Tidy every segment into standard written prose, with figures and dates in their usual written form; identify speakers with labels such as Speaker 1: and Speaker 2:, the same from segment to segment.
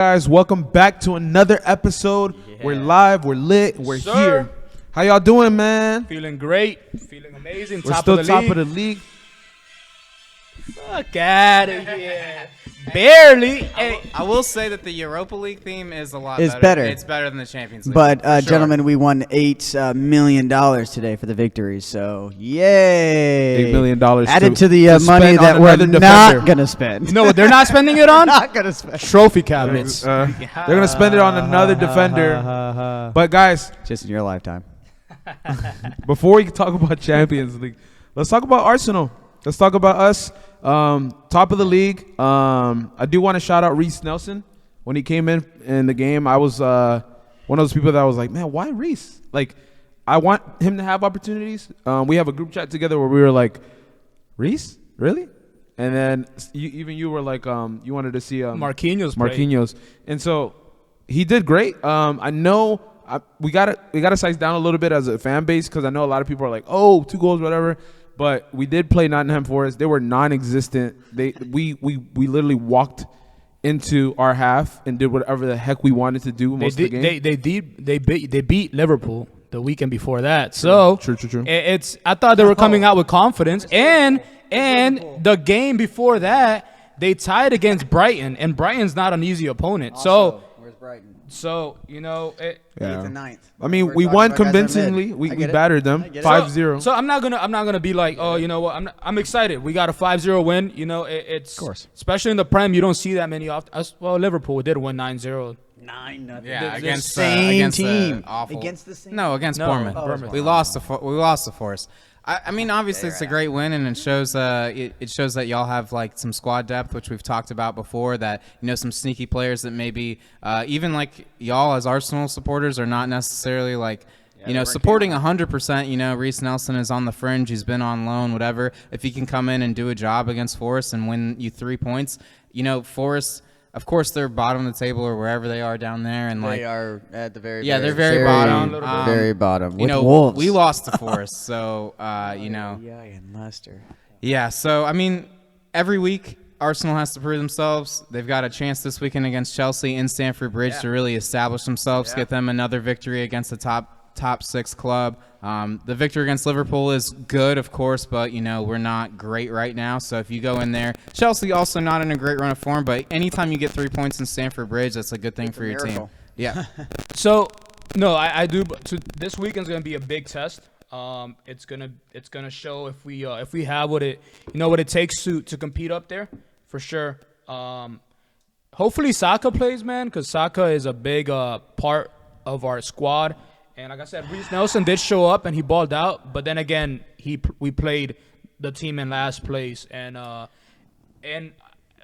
Speaker 1: Guys, welcome back to another episode. We're live, we're lit, we're here. How y'all doing, man?
Speaker 2: Feeling great, feeling amazing.
Speaker 1: We're still top of the league.
Speaker 2: Fuck out of here. Barely.
Speaker 3: I will say that the Europa League theme is a lot
Speaker 4: It's
Speaker 3: better.
Speaker 4: better.
Speaker 3: It's better than the Champions League.
Speaker 4: But,
Speaker 3: for sure.
Speaker 4: gentlemen, we won $8 million today for the victory. So, yay.
Speaker 1: $8 million
Speaker 4: added to the money
Speaker 1: spend
Speaker 4: that
Speaker 1: on
Speaker 4: we're
Speaker 1: another
Speaker 4: not
Speaker 1: defender.
Speaker 4: going to spend.
Speaker 2: You know what they're not spending it on?
Speaker 4: Not going to spend.
Speaker 2: Trophy cabinets.
Speaker 1: They're going to spend it on another defender. But, guys,
Speaker 4: Just in your lifetime.
Speaker 1: before we talk about Champions League, let's talk about Arsenal. Let's talk about us. Top of the league. I do want to shout out Reece Nelson. When he came in the game, I was one of those people that was like, man, why Reece? Like, I want him to have opportunities. We have a group chat together where we were like, Reece? Really? And then you were like, you wanted to see
Speaker 2: Marquinhos.
Speaker 1: And so he did great. I know we gotta size down a little bit as a fan base because I know a lot of people are like, oh, 2 goals, whatever. But we did play Nottingham Forest. They were non-existent. We literally walked into our half and did whatever the heck we wanted to do most of the game.
Speaker 2: They beat Liverpool the weekend before that. So
Speaker 1: True.
Speaker 2: I thought they were coming out with confidence. And the game before that, they tied against Brighton, and Brighton's not an easy opponent.
Speaker 4: Also, where's Brighton?
Speaker 2: So, you know,
Speaker 4: 8th and 9th.
Speaker 1: I mean, we won convincingly. We battered them 5-0.
Speaker 2: So I'm not gonna be like, oh, you know what? I'm excited. We got a 5-0 win. You know, it's
Speaker 4: Of course.
Speaker 2: especially in the Prem, you don't see that many often. Well, Liverpool did win 9-0.
Speaker 4: 9-0.
Speaker 3: Yeah,
Speaker 4: The
Speaker 3: against
Speaker 4: same
Speaker 3: the
Speaker 4: team.
Speaker 3: awful.
Speaker 4: Against the same
Speaker 3: Against
Speaker 2: No,
Speaker 3: Bournemouth.
Speaker 2: Bournemouth.
Speaker 3: We lost to Forest. I mean, obviously it's a great win, and it shows it shows that y'all have like some squad depth, which we've talked about before. That some sneaky players that maybe even like y'all as Arsenal supporters are not necessarily like supporting 100%. Reece Nelson is on the fringe; he's been on loan, whatever. If he can come in and do a job against Forest and win you 3 points, Forest. Of course, they're bottom of the table or wherever they are down there, and
Speaker 4: They are at the very
Speaker 3: they're very bottom.
Speaker 4: Very bottom. With
Speaker 3: Wolves.
Speaker 4: Wolves.
Speaker 3: We lost to Forest, so
Speaker 4: Yeah, and Leicester.
Speaker 3: Yeah, so I mean, every week Arsenal has to prove themselves. They've got a chance this weekend against Chelsea in Stamford Bridge to really establish themselves, get them another victory against the top 6 club. The victory against Liverpool is good, of course, but we're not great right now. So if you go in there, Chelsea also not in a great run of form, but anytime you get 3 points in Stamford Bridge, that's a good thing for your team. Yeah.
Speaker 2: So no, I do. So this weekend's gonna be a big test. It's gonna show if we have what it takes to compete up there for sure. Hopefully Saka plays, man, because Saka is a big part of our squad. And like I said, Reece Nelson did show up and he balled out, but then again, we played the team in last place, and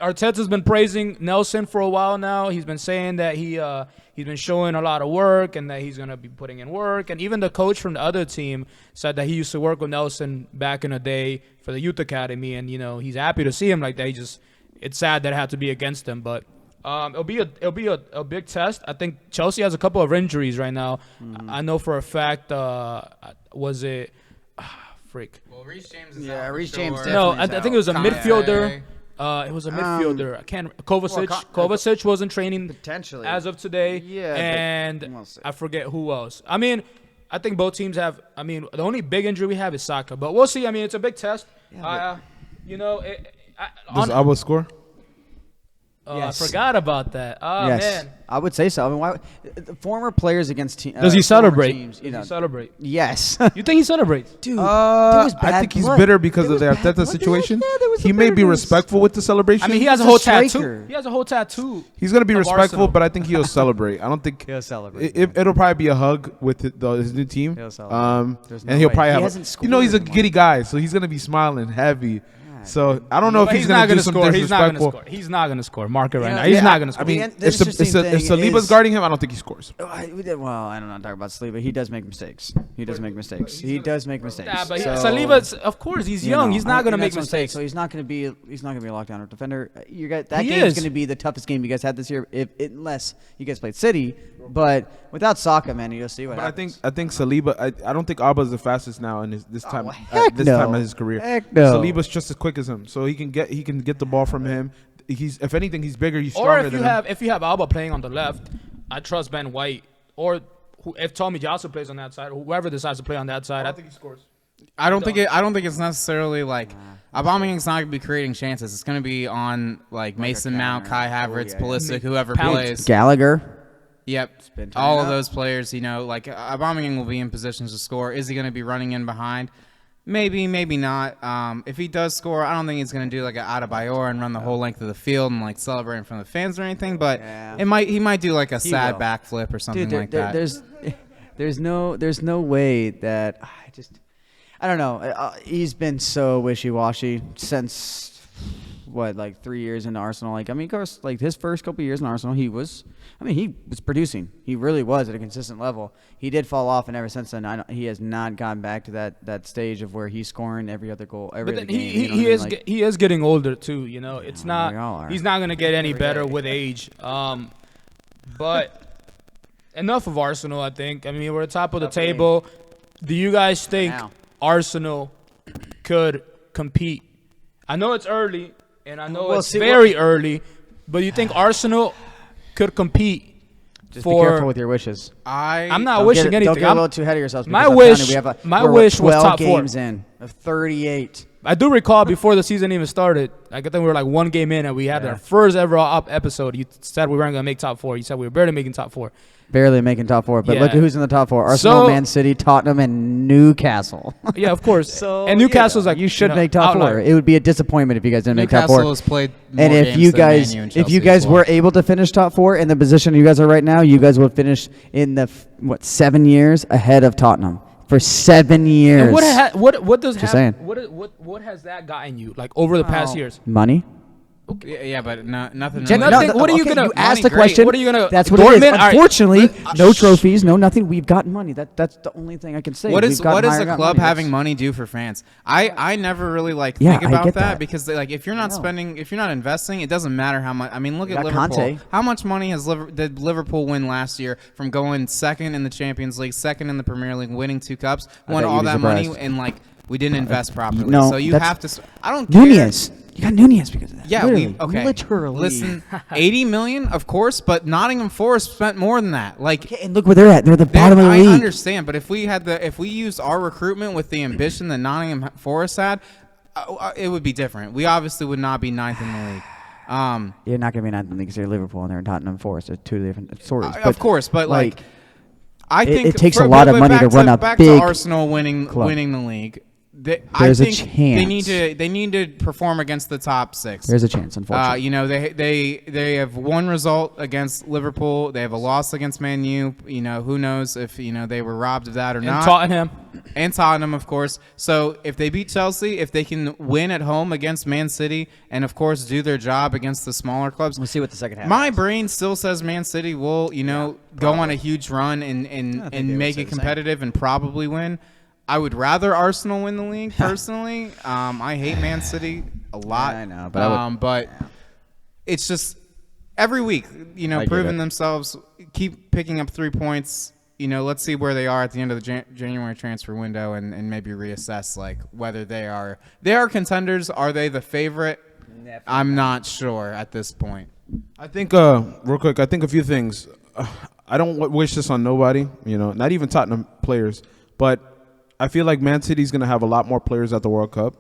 Speaker 2: Arteta's been praising Nelson for a while now. He's been saying that he's been showing a lot of work and that he's gonna be putting in work. And even the coach from the other team said that he used to work with Nelson back in the day for the youth academy, and he's happy to see him like that. It's sad that it had to be against him, but. It'll be a big test. I think Chelsea has a couple of injuries right now.
Speaker 4: Mm-hmm.
Speaker 2: I know for a fact. Was it? Freak.
Speaker 3: Well, Reece James
Speaker 4: is out for Reece James
Speaker 3: sure.
Speaker 2: No,
Speaker 4: definitely
Speaker 2: I think it was a midfielder.
Speaker 3: Kante.
Speaker 2: It was a midfielder. I can't. Kovacic wasn't training
Speaker 4: Potentially.
Speaker 2: as of today.
Speaker 4: Yeah,
Speaker 2: and
Speaker 4: we'll see.
Speaker 2: I forget who else. I mean, I think both teams have. I mean, the only big injury we have is Saka, but we'll see. I mean, it's a big test.
Speaker 4: Yeah,
Speaker 1: Does Abba score?
Speaker 4: Yes.
Speaker 2: I forgot about that. Oh,
Speaker 4: Yes.
Speaker 2: man.
Speaker 4: I would say so. I mean, why, former players against teams.
Speaker 2: Does he celebrate?
Speaker 4: Teams,
Speaker 2: Does he celebrate?
Speaker 4: Yes.
Speaker 2: You think he celebrates?
Speaker 4: Dude, there was bad
Speaker 1: I think he's
Speaker 4: blood.
Speaker 1: bitter because
Speaker 4: There
Speaker 1: of the
Speaker 4: was bad
Speaker 1: Arteta
Speaker 4: blood.
Speaker 1: situation.
Speaker 4: There was
Speaker 1: He may be
Speaker 4: bitterness.
Speaker 1: respectful with the celebration.
Speaker 2: I mean, he has a
Speaker 4: He's a
Speaker 2: whole
Speaker 4: striker.
Speaker 2: tattoo. He has a whole tattoo.
Speaker 1: He's gonna be
Speaker 2: of
Speaker 1: respectful,
Speaker 2: Arsenal.
Speaker 1: but I think he'll celebrate. I don't think
Speaker 4: He'll celebrate.
Speaker 1: It'll probably be a hug with his new team.
Speaker 4: He'll celebrate. There's no
Speaker 1: And he'll
Speaker 4: way.
Speaker 1: probably
Speaker 4: He
Speaker 1: have.
Speaker 4: hasn't
Speaker 1: He's a
Speaker 4: scored in
Speaker 1: giddy guy, so he's gonna be smiling heavy. So I don't know if
Speaker 2: But
Speaker 1: he's gonna do
Speaker 2: gonna
Speaker 1: something
Speaker 2: score. He's not gonna
Speaker 1: disrespectful.
Speaker 2: score. He's not gonna score. Mark it right
Speaker 4: You know,
Speaker 2: now. He's
Speaker 4: yeah,
Speaker 2: not gonna score.
Speaker 1: I mean,
Speaker 4: The
Speaker 1: if
Speaker 4: interesting
Speaker 1: Saliba's
Speaker 4: thing
Speaker 1: guarding him, I don't think he scores.
Speaker 4: Well, I don't know about Saliba. He does make mistakes. He does make mistakes.
Speaker 2: Yeah, but
Speaker 4: So,
Speaker 2: Saliba, of course, he's young. He's not gonna make
Speaker 4: that's what I'm saying.
Speaker 2: mistakes.
Speaker 4: So he's not gonna be a lockdown or defender. That
Speaker 2: He
Speaker 4: game's
Speaker 2: is.
Speaker 4: gonna be the toughest game you guys had this year, unless you guys played City. But without Saka, man, you'll see what
Speaker 1: But
Speaker 4: happens.
Speaker 1: I think Saliba. I don't think Alba's the fastest now in this time.
Speaker 4: heck
Speaker 1: This
Speaker 4: no.
Speaker 1: time of his career.
Speaker 4: Heck no.
Speaker 1: Saliba's just as quick as him, so he can get the ball from him. he's if anything, he's bigger. He's
Speaker 2: Or
Speaker 1: stronger
Speaker 2: if you
Speaker 1: than him.
Speaker 2: have Alba playing on the left, I trust Ben White. Or if Tommy Yasu plays on that side, whoever decides to play on that side, I think he scores.
Speaker 3: I don't think it's necessarily like Aubameyang's not gonna be creating chances. It's gonna be on like Mason Mount, Kai Havertz, Pulisic, whoever
Speaker 2: Pounce.
Speaker 3: plays.
Speaker 4: Gallagher.
Speaker 3: Yep,
Speaker 4: turning
Speaker 3: all of
Speaker 4: up.
Speaker 3: those players. Like Aubameyang will be in positions to score. Is he gonna be running in behind? Maybe, maybe not. If he does score, I don't think he's gonna do like an Adebayor and run the whole length of the field and like celebrate in front of the fans or anything. But
Speaker 4: Yeah.
Speaker 3: he might do like a sad
Speaker 4: will.
Speaker 3: backflip or something
Speaker 4: Dude,
Speaker 3: like that.
Speaker 4: there's no way that I don't know. He's been so wishy-washy since like 3 years into Arsenal. Like, I mean, of course, like his first couple years in Arsenal, he was producing. He really was at a consistent level. He did fall off, and ever since then, he has not gone back to that stage of where he's scoring every other goal, every
Speaker 2: But
Speaker 4: other
Speaker 2: then
Speaker 4: game.
Speaker 2: he is getting older too. It's
Speaker 4: we all
Speaker 2: not.
Speaker 4: are.
Speaker 2: He's not gonna get any better with age. But enough of Arsenal. I think. I mean, we're at the top of the table. Do you guys think
Speaker 4: Now.
Speaker 2: Arsenal could compete? I know it's early, and I know
Speaker 4: Well,
Speaker 2: it's
Speaker 4: see,
Speaker 2: very early. But you think Arsenal could compete?
Speaker 4: Just
Speaker 2: for
Speaker 4: be careful with your wishes.
Speaker 2: I'm not
Speaker 4: Don't
Speaker 2: wishing
Speaker 4: get,
Speaker 2: anything.
Speaker 4: Don't get a
Speaker 2: I'm-
Speaker 4: little too ahead of yourselves.
Speaker 2: my
Speaker 4: because I'm
Speaker 2: wish-
Speaker 4: telling you,
Speaker 2: my
Speaker 4: we're
Speaker 2: wish was
Speaker 4: 12
Speaker 2: top four.
Speaker 4: games in of 38.
Speaker 2: I do recall before the season even started, I think we were like one game in and we had our first ever up episode. You said we weren't going to make top four. You said we were barely making top four.
Speaker 4: Barely making top four, but
Speaker 2: Yeah.
Speaker 4: look at who's in the top four: Arsenal,
Speaker 2: So-
Speaker 4: Man City, Tottenham, and Newcastle.
Speaker 2: Yeah, of course.
Speaker 4: So
Speaker 2: and Newcastle's like
Speaker 4: you should
Speaker 2: know,
Speaker 4: make top
Speaker 2: outlier.
Speaker 4: four. It would be a disappointment if you guys didn't make top
Speaker 3: Newcastle
Speaker 4: four.
Speaker 3: has played more
Speaker 4: And if
Speaker 3: games
Speaker 4: you
Speaker 3: than
Speaker 4: guys,
Speaker 3: Man U and
Speaker 4: if you
Speaker 3: Chelsea
Speaker 4: guys
Speaker 3: as well.
Speaker 4: were able to finish top four in the position you guys are right now, you guys would finish in the 7 years ahead of Tottenham for 7 years.
Speaker 2: And what does
Speaker 4: Just
Speaker 2: happen?
Speaker 4: saying.
Speaker 2: What has that gotten you like over the past years?
Speaker 4: Money.
Speaker 3: Yeah, but nothing.
Speaker 2: Gen-
Speaker 3: really-
Speaker 2: nothing- what are you
Speaker 4: okay,
Speaker 2: gonna-
Speaker 4: You asked
Speaker 3: money,
Speaker 4: the
Speaker 3: great.
Speaker 4: question.
Speaker 2: What are you gonna-
Speaker 4: That's what it is.
Speaker 2: Dortmund? All right.
Speaker 4: Unfortunately, no trophies, no nothing. We've gotten money. That's the only thing I can say.
Speaker 3: What
Speaker 4: We've
Speaker 3: does
Speaker 4: gotten higher,
Speaker 3: a
Speaker 4: got
Speaker 3: club
Speaker 4: money.
Speaker 3: having money do for fans? I never really
Speaker 4: Yeah,
Speaker 3: think
Speaker 4: I
Speaker 3: about
Speaker 4: get
Speaker 3: that
Speaker 4: that.
Speaker 3: because if you're not spending, if you're not investing, it doesn't matter how much. I mean, look
Speaker 4: We
Speaker 3: at
Speaker 4: got
Speaker 3: Liverpool.
Speaker 4: Conte.
Speaker 3: How much money did Liverpool win last year from going second in the Champions League, second in the Premier League, winning 2 cups, won
Speaker 4: bet
Speaker 3: all
Speaker 4: you'd be
Speaker 3: that money,
Speaker 4: surprised.
Speaker 3: and we didn't invest properly.
Speaker 4: No,
Speaker 3: so you
Speaker 4: that's-
Speaker 3: have to. I don't care.
Speaker 4: Nunez. You got Nunez because of that.
Speaker 3: Yeah,
Speaker 4: Literally. Literally.
Speaker 3: Listen, 80 million, of course, but Nottingham Forest spent more than that.
Speaker 4: Okay, and look where they're at. They're the bottom of the
Speaker 3: I
Speaker 4: league.
Speaker 3: understand, but if we used our recruitment with the ambition that Nottingham Forest had, it would be different. We obviously would not be 9th in the league.
Speaker 4: You're not going to be ninth in the league because they're Liverpool and they're Tottenham Forest. They're two different stories.
Speaker 3: Of course, but like I
Speaker 4: it-
Speaker 3: think
Speaker 4: it takes a lot of money to run a
Speaker 3: back
Speaker 4: big
Speaker 3: to Arsenal winning
Speaker 4: club.
Speaker 3: the league.
Speaker 4: There's
Speaker 3: I
Speaker 4: a
Speaker 3: think
Speaker 4: chance.
Speaker 3: they need to perform against the top 6.
Speaker 4: There's a chance, unfortunately.
Speaker 3: They have one result against Liverpool. They have a loss against Man U. Who knows if they were robbed of that or
Speaker 2: And
Speaker 3: not.
Speaker 2: Tottenham.
Speaker 3: And Tottenham, of course. So if they beat Chelsea, if they can win at home against Man City, and of course do their job against the smaller clubs,
Speaker 4: We'll see what the second half
Speaker 3: my
Speaker 4: is.
Speaker 3: brain still says Man City will, go on a huge run and
Speaker 4: they would
Speaker 3: make
Speaker 4: say
Speaker 3: it
Speaker 4: the same.
Speaker 3: competitive and probably win. I would rather Arsenal win the league personally. I hate Man City a lot.
Speaker 4: Yeah, I know, but I would-
Speaker 3: but it's just every week,
Speaker 4: get
Speaker 3: proving
Speaker 4: it.
Speaker 3: themselves, keep picking up 3 points. Let's see where they are at the end of the January transfer window, and maybe reassess whether they are contenders. Are they the favorite? I'm not sure at this point.
Speaker 1: I think real quick. I think a few things. I don't wish this on nobody. Not even Tottenham players, but I feel like Man City's going to have a lot more players at the World Cup.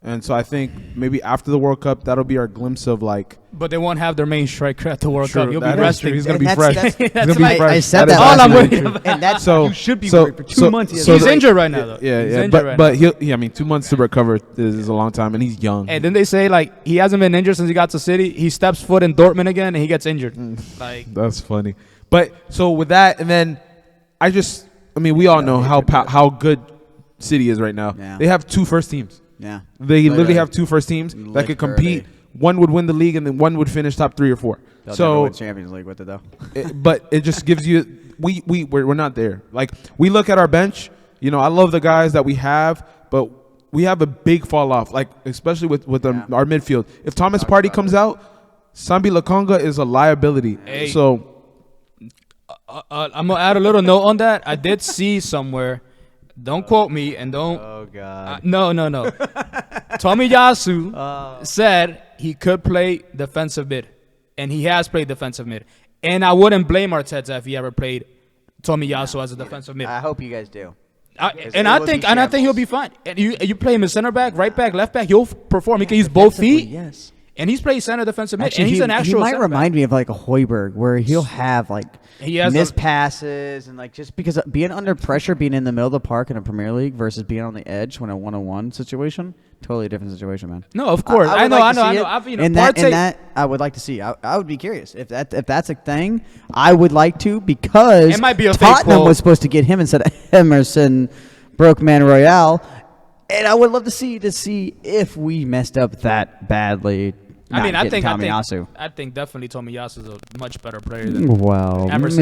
Speaker 1: And so I think maybe after the World Cup, that'll be our glimpse of
Speaker 2: But they won't have their main striker at the World
Speaker 1: True,
Speaker 2: Cup. You'll be
Speaker 1: that is
Speaker 2: resting.
Speaker 1: true. He's going
Speaker 4: And
Speaker 1: to be
Speaker 4: that's-
Speaker 1: fresh.
Speaker 4: that's-
Speaker 1: He's gonna be fresh.
Speaker 4: I said that
Speaker 1: is
Speaker 4: last
Speaker 2: all I'm
Speaker 1: absolutely
Speaker 2: worried
Speaker 1: true.
Speaker 2: about.
Speaker 4: And that's
Speaker 1: So
Speaker 4: you should be
Speaker 1: so-
Speaker 4: worried for 2
Speaker 1: so-
Speaker 4: months.
Speaker 1: so
Speaker 2: He's
Speaker 1: the-
Speaker 2: injured right now, though.
Speaker 1: Yeah,
Speaker 2: He's
Speaker 1: yeah.
Speaker 2: injured
Speaker 1: But
Speaker 2: right now.
Speaker 1: I mean, 2 months to recover is a long time, and he's young.
Speaker 2: And then they say he hasn't been injured since he got to City. He steps foot in Dortmund again and he gets injured.
Speaker 1: That's funny. But so with that, and then we all know how good City is right now.
Speaker 4: Yeah.
Speaker 1: They have 2 first teams.
Speaker 4: Yeah.
Speaker 1: They literally have 2 first teams that could compete. One would win the league, and then one would finish top 3 or 4.
Speaker 4: They'll never
Speaker 1: So,
Speaker 4: win Champions League with it though.
Speaker 1: but it just gives you we're not there. We look at our bench. I love the guys that we have, but we have a big fall off. Especially with our midfield. If Thomas Partey comes out, Sambi Lokonga is a liability.
Speaker 2: Hey.
Speaker 1: So
Speaker 2: I'm going to add a little note on that. I did see somewhere. Don't quote me and don't.
Speaker 4: Oh God.
Speaker 2: No. Tommy Yasu said he could play defensive mid, and he has played defensive mid. And I wouldn't blame Arteta if he ever played Tomiyasu as a defensive mid.
Speaker 4: I hope you guys do.
Speaker 2: I think he'll be fine. And you play him as center back, right back, left back, he'll perform. He can use both feet.
Speaker 4: Yes.
Speaker 2: And he's played center defensive mid.
Speaker 4: Actually,
Speaker 2: And he's an actual
Speaker 4: he might
Speaker 2: center
Speaker 4: remind me of like a Hoiberg, where he'll have like
Speaker 2: He has
Speaker 4: missed passes and like just because being under pressure, being in the middle of the park in a Premier League versus being on the edge when a 1-on-1 situation, totally different situation, man.
Speaker 2: No, of course. I know.
Speaker 4: And that I would like to see. I would be curious if that's a thing. I would like to because
Speaker 2: It might be a fake
Speaker 4: Tottenham
Speaker 2: quote.
Speaker 4: was supposed to get him instead of Emerson, Brokeman Royale, and I would love to see if we messed up that badly.
Speaker 2: I think
Speaker 4: Tomiyasu.
Speaker 2: I think definitely Tomiyasu is a much better player than
Speaker 4: Well,
Speaker 2: Emerson.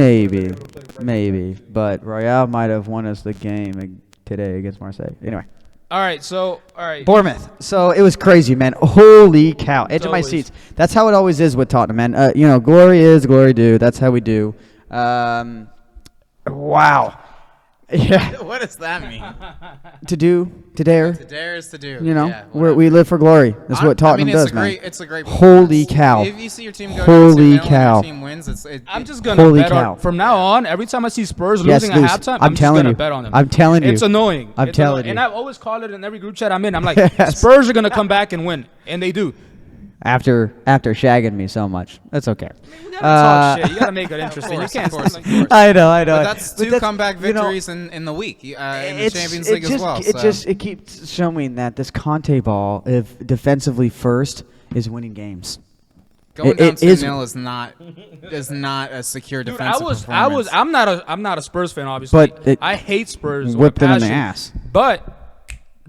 Speaker 4: maybe, but Royale might have won us the game today against Marseille. Anyway,
Speaker 2: All right.
Speaker 4: Bournemouth. So it was crazy, man. Holy cow! Edge of my
Speaker 2: always-
Speaker 4: seats. That's how it always is with Tottenham, man. Glory is, glory do. That's how we do. Wow. Yeah.
Speaker 3: What does that mean?
Speaker 4: To dare.
Speaker 3: To dare is to do.
Speaker 4: You know,
Speaker 3: Yeah,
Speaker 4: we live for glory. That's what Tottenham does, man.
Speaker 3: It's a great.
Speaker 4: Holy cow.
Speaker 3: If you see your team go
Speaker 4: Holy
Speaker 3: down 2-0 and
Speaker 4: cow.
Speaker 3: your team wins,
Speaker 2: I'm just gonna
Speaker 4: Holy
Speaker 2: bet
Speaker 4: cow.
Speaker 2: on from now on. Every time I see Spurs
Speaker 4: Yes,
Speaker 2: losing at
Speaker 4: lose.
Speaker 2: halftime,
Speaker 4: I'm
Speaker 2: just
Speaker 4: telling
Speaker 2: gonna
Speaker 4: you.
Speaker 2: bet on them.
Speaker 4: I'm telling you.
Speaker 2: It's annoying.
Speaker 4: I'm
Speaker 2: It's
Speaker 4: telling
Speaker 2: annoying.
Speaker 4: you.
Speaker 2: And I always call it in every group chat I'm in. I'm like,
Speaker 4: Yes.
Speaker 2: Spurs are gonna come back and win, and they do.
Speaker 4: After shagging me so much, that's okay.
Speaker 2: You gotta talk shit. You gotta make it interesting. You can't.
Speaker 3: Of course.
Speaker 4: I know.
Speaker 3: But that's two comeback
Speaker 4: you know,
Speaker 3: victories in the week in the Champions League as well.
Speaker 4: It keeps showing that this Conte ball, if defensively first, is winning games.
Speaker 3: Going down
Speaker 4: it is-
Speaker 3: 2-0 is not a secure
Speaker 2: Dude,
Speaker 3: defensive performance.
Speaker 2: I'm not a Spurs fan, obviously.
Speaker 4: But
Speaker 2: I hate Spurs. with
Speaker 4: whipped them in the
Speaker 2: passion.
Speaker 4: ass.
Speaker 2: But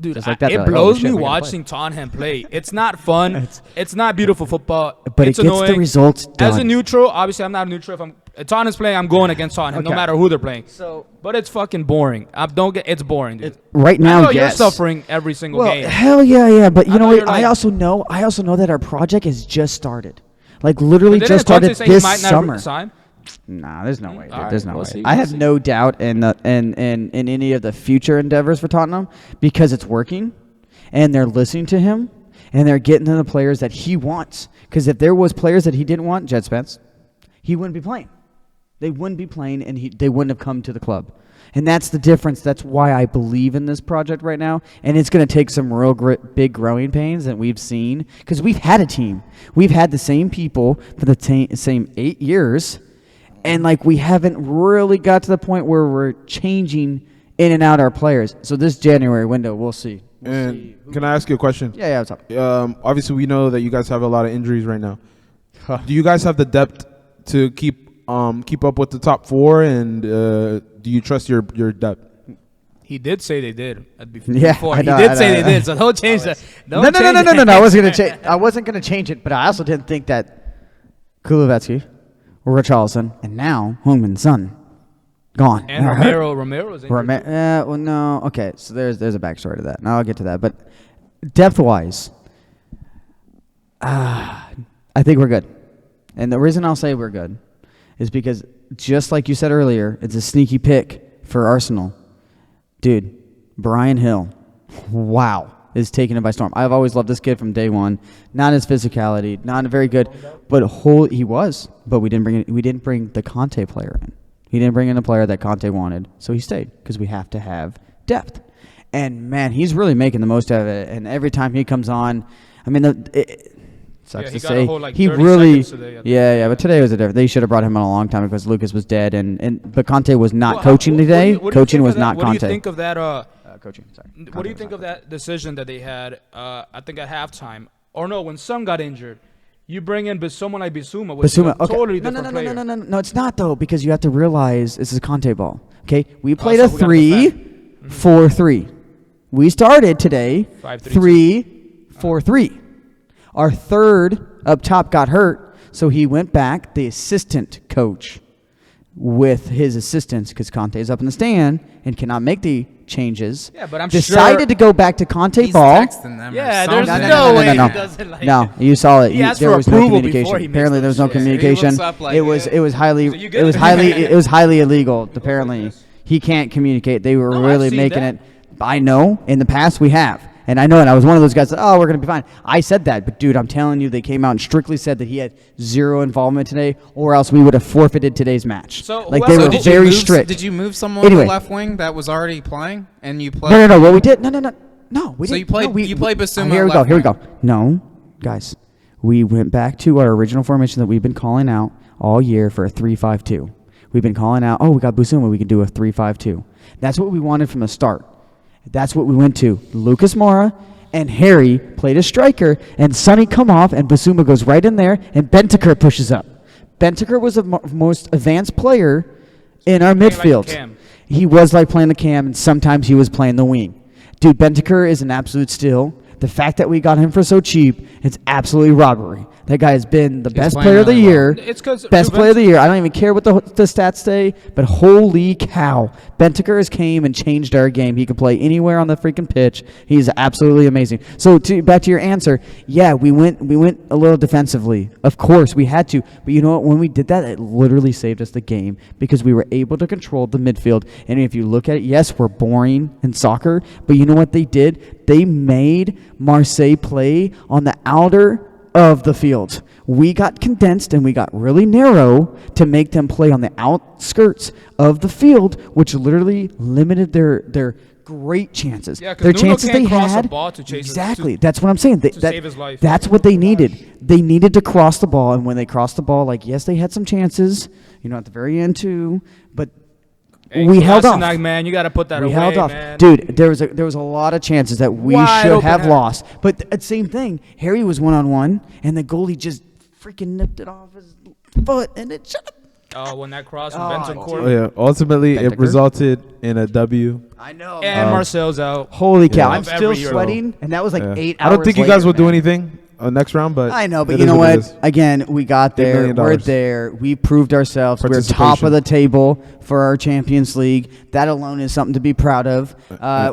Speaker 2: dude,
Speaker 4: Just like that,
Speaker 2: it
Speaker 4: they're like,
Speaker 2: blows
Speaker 4: oh, shit,
Speaker 2: me
Speaker 4: we gotta
Speaker 2: watching Tottenham play. It's not fun. It's not beautiful football.
Speaker 4: But
Speaker 2: it's
Speaker 4: it gets the
Speaker 2: annoying.
Speaker 4: results
Speaker 2: As a
Speaker 4: done.
Speaker 2: neutral, obviously, I'm not a neutral. If Tottenham's playing, I'm going against Tottenham, no
Speaker 4: Okay.
Speaker 2: matter who they're playing.
Speaker 4: So
Speaker 2: But it's fucking boring. It's boring, dude.
Speaker 4: right
Speaker 2: I
Speaker 4: now,
Speaker 2: know
Speaker 4: yes.
Speaker 2: you're suffering every single
Speaker 4: Well,
Speaker 2: game.
Speaker 4: hell yeah. But you
Speaker 2: I
Speaker 4: know
Speaker 2: know
Speaker 4: what?
Speaker 2: you're like-
Speaker 4: I also know that our project has just started. Like literally
Speaker 2: But
Speaker 4: just
Speaker 2: didn't Conte
Speaker 4: started
Speaker 2: say he
Speaker 4: this
Speaker 2: might not
Speaker 4: summer.
Speaker 2: sign?
Speaker 4: Nah, there's no way. Dude.
Speaker 2: All right,
Speaker 4: There's no
Speaker 2: we'll
Speaker 4: way.
Speaker 2: see,
Speaker 4: I
Speaker 2: we'll
Speaker 4: have
Speaker 2: see.
Speaker 4: no doubt in any of the future endeavors for Tottenham because it's working, and they're listening to him, and they're getting to the players that he wants. Because if there was players that he didn't want, Jed Spence, he wouldn't be playing. They wouldn't be playing, and they wouldn't have come to the club. And that's the difference. That's why I believe in this project right now. And it's going to take some real big growing pains that we've seen. Because we've had a team. We've had the same people for the same 8 years. And, like, we haven't really got to the point where we're changing in and out our players. So this January window, we'll see.
Speaker 1: And can I ask you a question?
Speaker 4: Yeah, what's up?
Speaker 1: Obviously, we know that you guys have a lot of injuries right now. Do you guys have the depth to keep up with the top four? And do you trust your depth?
Speaker 2: He did say they did.
Speaker 4: Yeah,
Speaker 2: Before.
Speaker 4: I know,
Speaker 2: he did
Speaker 4: I
Speaker 2: say
Speaker 4: know.
Speaker 2: they did, so don't change that.
Speaker 4: No. I wasn't going to change. I wasn't going to change it, but I also didn't think that Kulevetsky, Richarlison, and now Heung-min Son gone.
Speaker 2: And Romero's injured.
Speaker 4: Well, no. Okay, so there's a backstory to that. Now I'll get to that. But depth-wise, I think we're good. And the reason I'll say we're good is because, just like you said earlier, it's a sneaky pick for Arsenal. Dude, Brian Hill, wow, is taking it by storm. I've always loved this kid from day one. Not his physicality, not very good, but he was. But we didn't bring the Conte player in. He didn't bring in a player that Conte wanted, so he stayed because we have to have depth. And man, he's really making the most out of it. And every time he comes on, I mean, it sucks
Speaker 2: he
Speaker 4: to
Speaker 2: got a
Speaker 4: say,
Speaker 2: whole, like,
Speaker 4: he
Speaker 2: 30
Speaker 4: really,
Speaker 2: seconds today, I think.
Speaker 4: yeah. But today was a different. They should have brought him on a long time because Lucas was dead, but Conte was not coaching today.
Speaker 2: What do you
Speaker 4: Coaching
Speaker 2: think
Speaker 4: was
Speaker 2: of that?
Speaker 4: not
Speaker 2: What do you
Speaker 4: Conte.
Speaker 2: think of that?
Speaker 4: Coaching. Sorry.
Speaker 2: What do you think of that decision that they had? I think at halftime, or no, when Son got injured, you bring in someone like Bissouma, which is a
Speaker 4: Okay.
Speaker 2: totally
Speaker 4: No,
Speaker 2: different player.
Speaker 4: No, it's not though, because you have to realize this is Conte ball. Okay, we played
Speaker 2: so
Speaker 4: a
Speaker 2: we gotta
Speaker 4: 3-4-3. We started today
Speaker 2: 5-3-2.
Speaker 4: 3-4-3. Our third up top got hurt, so he went back. The assistant coach with his assistants, because Conte is up in the stand and cannot make the changes.
Speaker 2: Yeah, but I'm
Speaker 4: decided
Speaker 2: sure
Speaker 4: to go back to Conte
Speaker 3: He's
Speaker 4: ball.
Speaker 3: texting them.
Speaker 2: Yeah,
Speaker 3: or
Speaker 2: there's
Speaker 3: something.
Speaker 2: no way
Speaker 4: no.
Speaker 2: he doesn't like
Speaker 4: No,
Speaker 2: it.
Speaker 4: you saw it.
Speaker 2: He asked
Speaker 4: There
Speaker 2: for
Speaker 4: was no
Speaker 2: approval
Speaker 4: communication.
Speaker 2: before he makes
Speaker 4: Apparently, there
Speaker 2: those
Speaker 4: was no
Speaker 2: shit. He
Speaker 4: communication.
Speaker 3: looks up like,
Speaker 4: It was highly
Speaker 2: So you good?
Speaker 4: it was highly illegal. Apparently, he can't communicate. They were
Speaker 2: No, I've
Speaker 4: really
Speaker 2: seen
Speaker 4: making
Speaker 2: that.
Speaker 4: it. I know. In the past, we have. And I know it. I was one of those guys that, oh, we're going to be fine. I said that. But, dude, I'm telling you, they came out and strictly said that he had zero involvement today, or else we would have forfeited today's match.
Speaker 2: So
Speaker 4: like,
Speaker 2: who
Speaker 4: they
Speaker 2: else
Speaker 4: were
Speaker 2: did
Speaker 3: you
Speaker 4: very
Speaker 3: move,
Speaker 4: strict.
Speaker 3: Did you move someone
Speaker 4: Anyway.
Speaker 3: to the left wing that was already playing, and you played?
Speaker 4: No. What we did? No, we
Speaker 3: So
Speaker 4: didn't.
Speaker 3: you played-
Speaker 4: no,
Speaker 3: you played Basuma
Speaker 4: Here we
Speaker 3: left
Speaker 4: go.
Speaker 3: wing.
Speaker 4: No, guys. We went back to our original formation that we've been calling out all year for a 3-5-2. We've been calling out, we got Basuma, we can do a 3-5-2. That's what we wanted from the start. That's what we went to. Lucas Moura and Harry played a striker, and Sonny come off, and Basuma goes right in there, and Bentaker pushes up. Bentaker was the most advanced player in our
Speaker 2: Playing like a
Speaker 4: midfield.
Speaker 2: cam.
Speaker 4: He was like playing the cam, and sometimes he was playing the wing. Dude, Bentaker is an absolute steal. The fact that we got him for so cheap, it's absolutely robbery. That guy has been the best
Speaker 3: playing
Speaker 4: player of the
Speaker 3: really well.
Speaker 4: year.
Speaker 2: It's 'cause
Speaker 4: best player of the year. I don't even care what the stats say, but holy cow. Bentaker has came and changed our game. He can play anywhere on the freaking pitch. He's absolutely amazing. So back to your answer, yeah, we went a little defensively. Of course, we had to. But you know what? When we did that, it literally saved us the game because we were able to control the midfield. And if you look at it, yes, we're boring in soccer, but you know what they did? They made Marseille play on the outer of the field. We got condensed and we got really narrow to make them play on the outskirts of the field, which literally limited their great chances.
Speaker 2: Yeah, 'cause
Speaker 4: their
Speaker 2: Nuno
Speaker 4: chances
Speaker 2: can't
Speaker 4: they
Speaker 2: cross the
Speaker 4: had.
Speaker 2: ball to chase it,
Speaker 4: exactly. That's what I'm saying.
Speaker 2: save his life.
Speaker 4: That's what they needed. They needed to cross the ball, and when they crossed the ball, like yes, they had some chances, at the very end too, but
Speaker 2: Hey,
Speaker 4: we held off.
Speaker 2: Kolasinac, man, you got to put that
Speaker 4: We
Speaker 2: away,
Speaker 4: held off,
Speaker 2: man.
Speaker 4: dude. There was a lot of chances that we
Speaker 2: Wide
Speaker 4: should
Speaker 2: open
Speaker 4: have
Speaker 2: header.
Speaker 4: lost. But same thing. Harry was 1-on-1, and the goalie just freaking nipped it off his foot, and it should.
Speaker 2: Oh, when that cross from
Speaker 4: Oh,
Speaker 2: Bentancur.
Speaker 1: Oh, yeah. Ultimately, it
Speaker 4: Bentaker?
Speaker 1: resulted in a W.
Speaker 4: I know.
Speaker 2: And Marcel's out.
Speaker 4: Holy cow!
Speaker 1: Yeah.
Speaker 4: I'm
Speaker 2: Of
Speaker 4: still
Speaker 2: every Euro.
Speaker 4: sweating, and that was like
Speaker 1: Yeah.
Speaker 4: 8 hours.
Speaker 1: I don't think you guys
Speaker 4: later,
Speaker 1: will do
Speaker 4: man.
Speaker 1: anything next round, but
Speaker 4: I know, but
Speaker 1: it
Speaker 4: you
Speaker 1: is
Speaker 4: know
Speaker 1: it
Speaker 4: what?
Speaker 1: is.
Speaker 4: Again, we got
Speaker 1: $8
Speaker 4: there.
Speaker 1: million.
Speaker 4: We're there. We proved ourselves. We're top
Speaker 1: Participation.
Speaker 4: of the table for our Champions League. That alone is something to be proud of.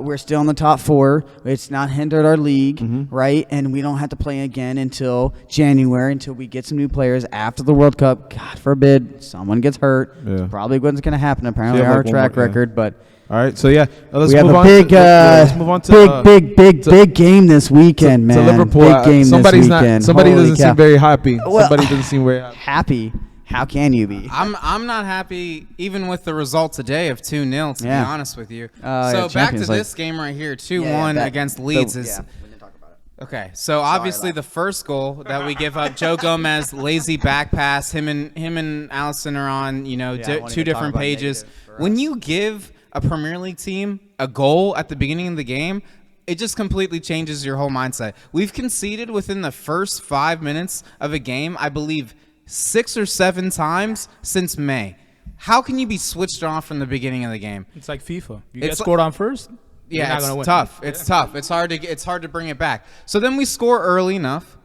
Speaker 4: We're still in the top 4. It's not hindered our league,
Speaker 1: Mm-hmm.
Speaker 4: right? And we don't have to play again until January, until we get some new players after the World Cup. God forbid someone gets hurt.
Speaker 1: Yeah.
Speaker 4: It's probably what's going to happen. Apparently,
Speaker 1: have
Speaker 4: our
Speaker 1: like one
Speaker 4: track
Speaker 1: more, yeah.
Speaker 4: record, but.
Speaker 1: All right, so yeah, let's
Speaker 4: We have
Speaker 1: move
Speaker 4: a
Speaker 1: on.
Speaker 4: big,
Speaker 1: Let's move on to
Speaker 4: big game this weekend, man.
Speaker 1: to Liverpool.
Speaker 4: Big game
Speaker 1: Somebody's
Speaker 4: this
Speaker 1: not.
Speaker 4: weekend.
Speaker 1: Somebody
Speaker 4: Holy
Speaker 1: doesn't
Speaker 4: cow.
Speaker 1: seem very happy.
Speaker 4: Well,
Speaker 1: Somebody doesn't seem very happy.
Speaker 4: Happy? How can you be?
Speaker 3: I'm not happy even with the result today of 2-0, to
Speaker 4: Yeah.
Speaker 3: be honest with you.
Speaker 4: Yeah,
Speaker 3: So back to
Speaker 4: Champions League.
Speaker 3: this game right here, 2-1
Speaker 4: that-
Speaker 3: against Leeds
Speaker 4: the-
Speaker 3: is
Speaker 4: yeah, we didn't talk about it.
Speaker 3: okay. So obviously the first goal that we give up, Joe Gomez lazy back pass. Him and Allison are on
Speaker 4: I won't
Speaker 3: two
Speaker 4: even talk
Speaker 3: different
Speaker 4: about
Speaker 3: pages.
Speaker 4: negative for
Speaker 3: When
Speaker 4: us.
Speaker 3: you give a Premier League team a goal at the beginning of the game, it just completely changes your whole mindset. We've conceded within the first 5 minutes of a game, I believe, 6 or 7 times since May. How can you be switched off from the beginning of the game?
Speaker 2: It's like FIFA. You
Speaker 3: It's
Speaker 2: get scored on first. you're
Speaker 3: Yeah,
Speaker 2: not
Speaker 3: it's
Speaker 2: gonna win.
Speaker 3: tough. It's tough. It's hard to bring it back. So then we score early enough.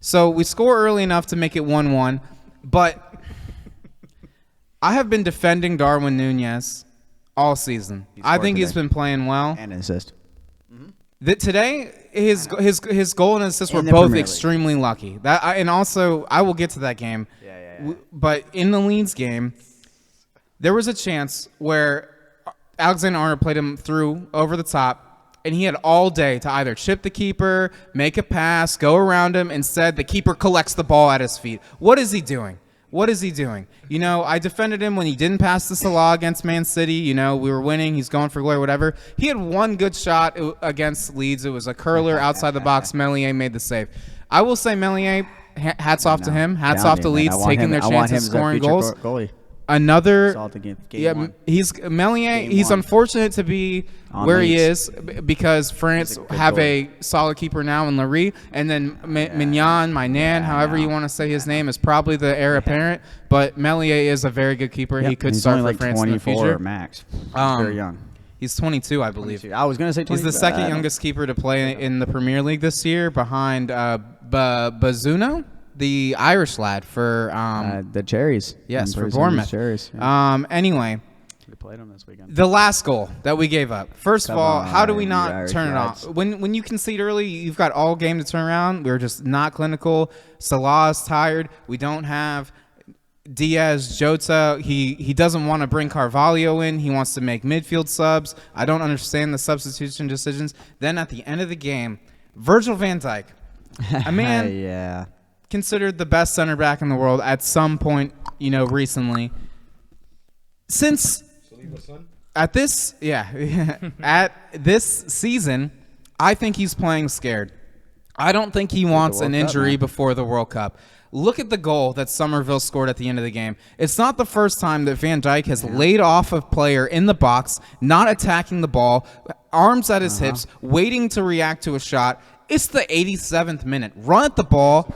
Speaker 3: So we score early enough to make it 1-1. But I have been defending Darwin Nunez all season. I
Speaker 4: scored
Speaker 3: think he's
Speaker 4: today.
Speaker 3: been playing well.
Speaker 4: And an assist.
Speaker 3: Today, his goal and assist were
Speaker 4: In the
Speaker 3: both
Speaker 4: Premier League.
Speaker 3: extremely lucky. And also, I will get to that game. But in the Leeds game, there was a chance where Alexander Arnold played him through over the top, and he had all day to either chip the keeper, make a pass, go around him. Instead, the keeper collects the ball at his feet. What is he doing? What is he doing? I defended him when he didn't pass to Salah against Man City. We were winning. He's going for glory, whatever. He had one good shot against Leeds. It was a curler outside the box. Meslier made the save. I will say Meslier, hats off to him. Hats off to Leeds taking their chances, scoring goals.
Speaker 4: Goalie.
Speaker 3: Another,
Speaker 4: Saw it the game
Speaker 3: yeah,
Speaker 4: one.
Speaker 3: Meslier.
Speaker 4: Game
Speaker 3: He's
Speaker 4: one.
Speaker 3: unfortunate to be
Speaker 4: On
Speaker 3: where he
Speaker 4: Leeds.
Speaker 3: is because France
Speaker 4: He's a good
Speaker 3: have
Speaker 4: goalie.
Speaker 3: a solid keeper now in Larry, and then Mignon, however you want to say his name, is probably the heir apparent. But Meslier is a very good keeper. He
Speaker 4: Yep,
Speaker 3: could
Speaker 4: he's
Speaker 3: start
Speaker 4: only
Speaker 3: for
Speaker 4: like
Speaker 3: France in the
Speaker 4: 24
Speaker 3: future.
Speaker 4: max. He's
Speaker 3: Um,
Speaker 4: very young.
Speaker 3: He's 22, I believe.
Speaker 4: I was gonna say 20.
Speaker 3: He's the second youngest keeper to play in the Premier League this year, behind Bazuno, the Irish lad for
Speaker 4: The Cherries.
Speaker 3: yes,
Speaker 4: I'm
Speaker 3: for
Speaker 4: pretty certain
Speaker 3: Bournemouth.
Speaker 4: it's Cherries. Yeah.
Speaker 3: Anyway,
Speaker 4: We played them this weekend.
Speaker 3: the last goal that we gave up. First of
Speaker 4: Come
Speaker 3: all, how do we
Speaker 4: on,
Speaker 3: not
Speaker 4: you Irish
Speaker 3: turn it
Speaker 4: lads.
Speaker 3: off? When you concede early, you've got all game to turn around. We're just not clinical. Salah is tired. We don't have Diaz, Jota. He doesn't want to bring Carvalho in. He wants to make midfield subs. I don't understand the substitution decisions. Then at the end of the game, Virgil van Dijk, a man
Speaker 4: yeah.
Speaker 3: considered the best center back in the world at some point, recently. Since at this season, I think he's playing scared. I don't think he wants an injury before the World Cup. Look at the goal that Somerville scored at the end of the game. It's not the first time that Van Dijk has laid off a player in the box, not attacking the ball, arms at his hips, waiting to react to a shot. It's the 87th minute. Run at the ball.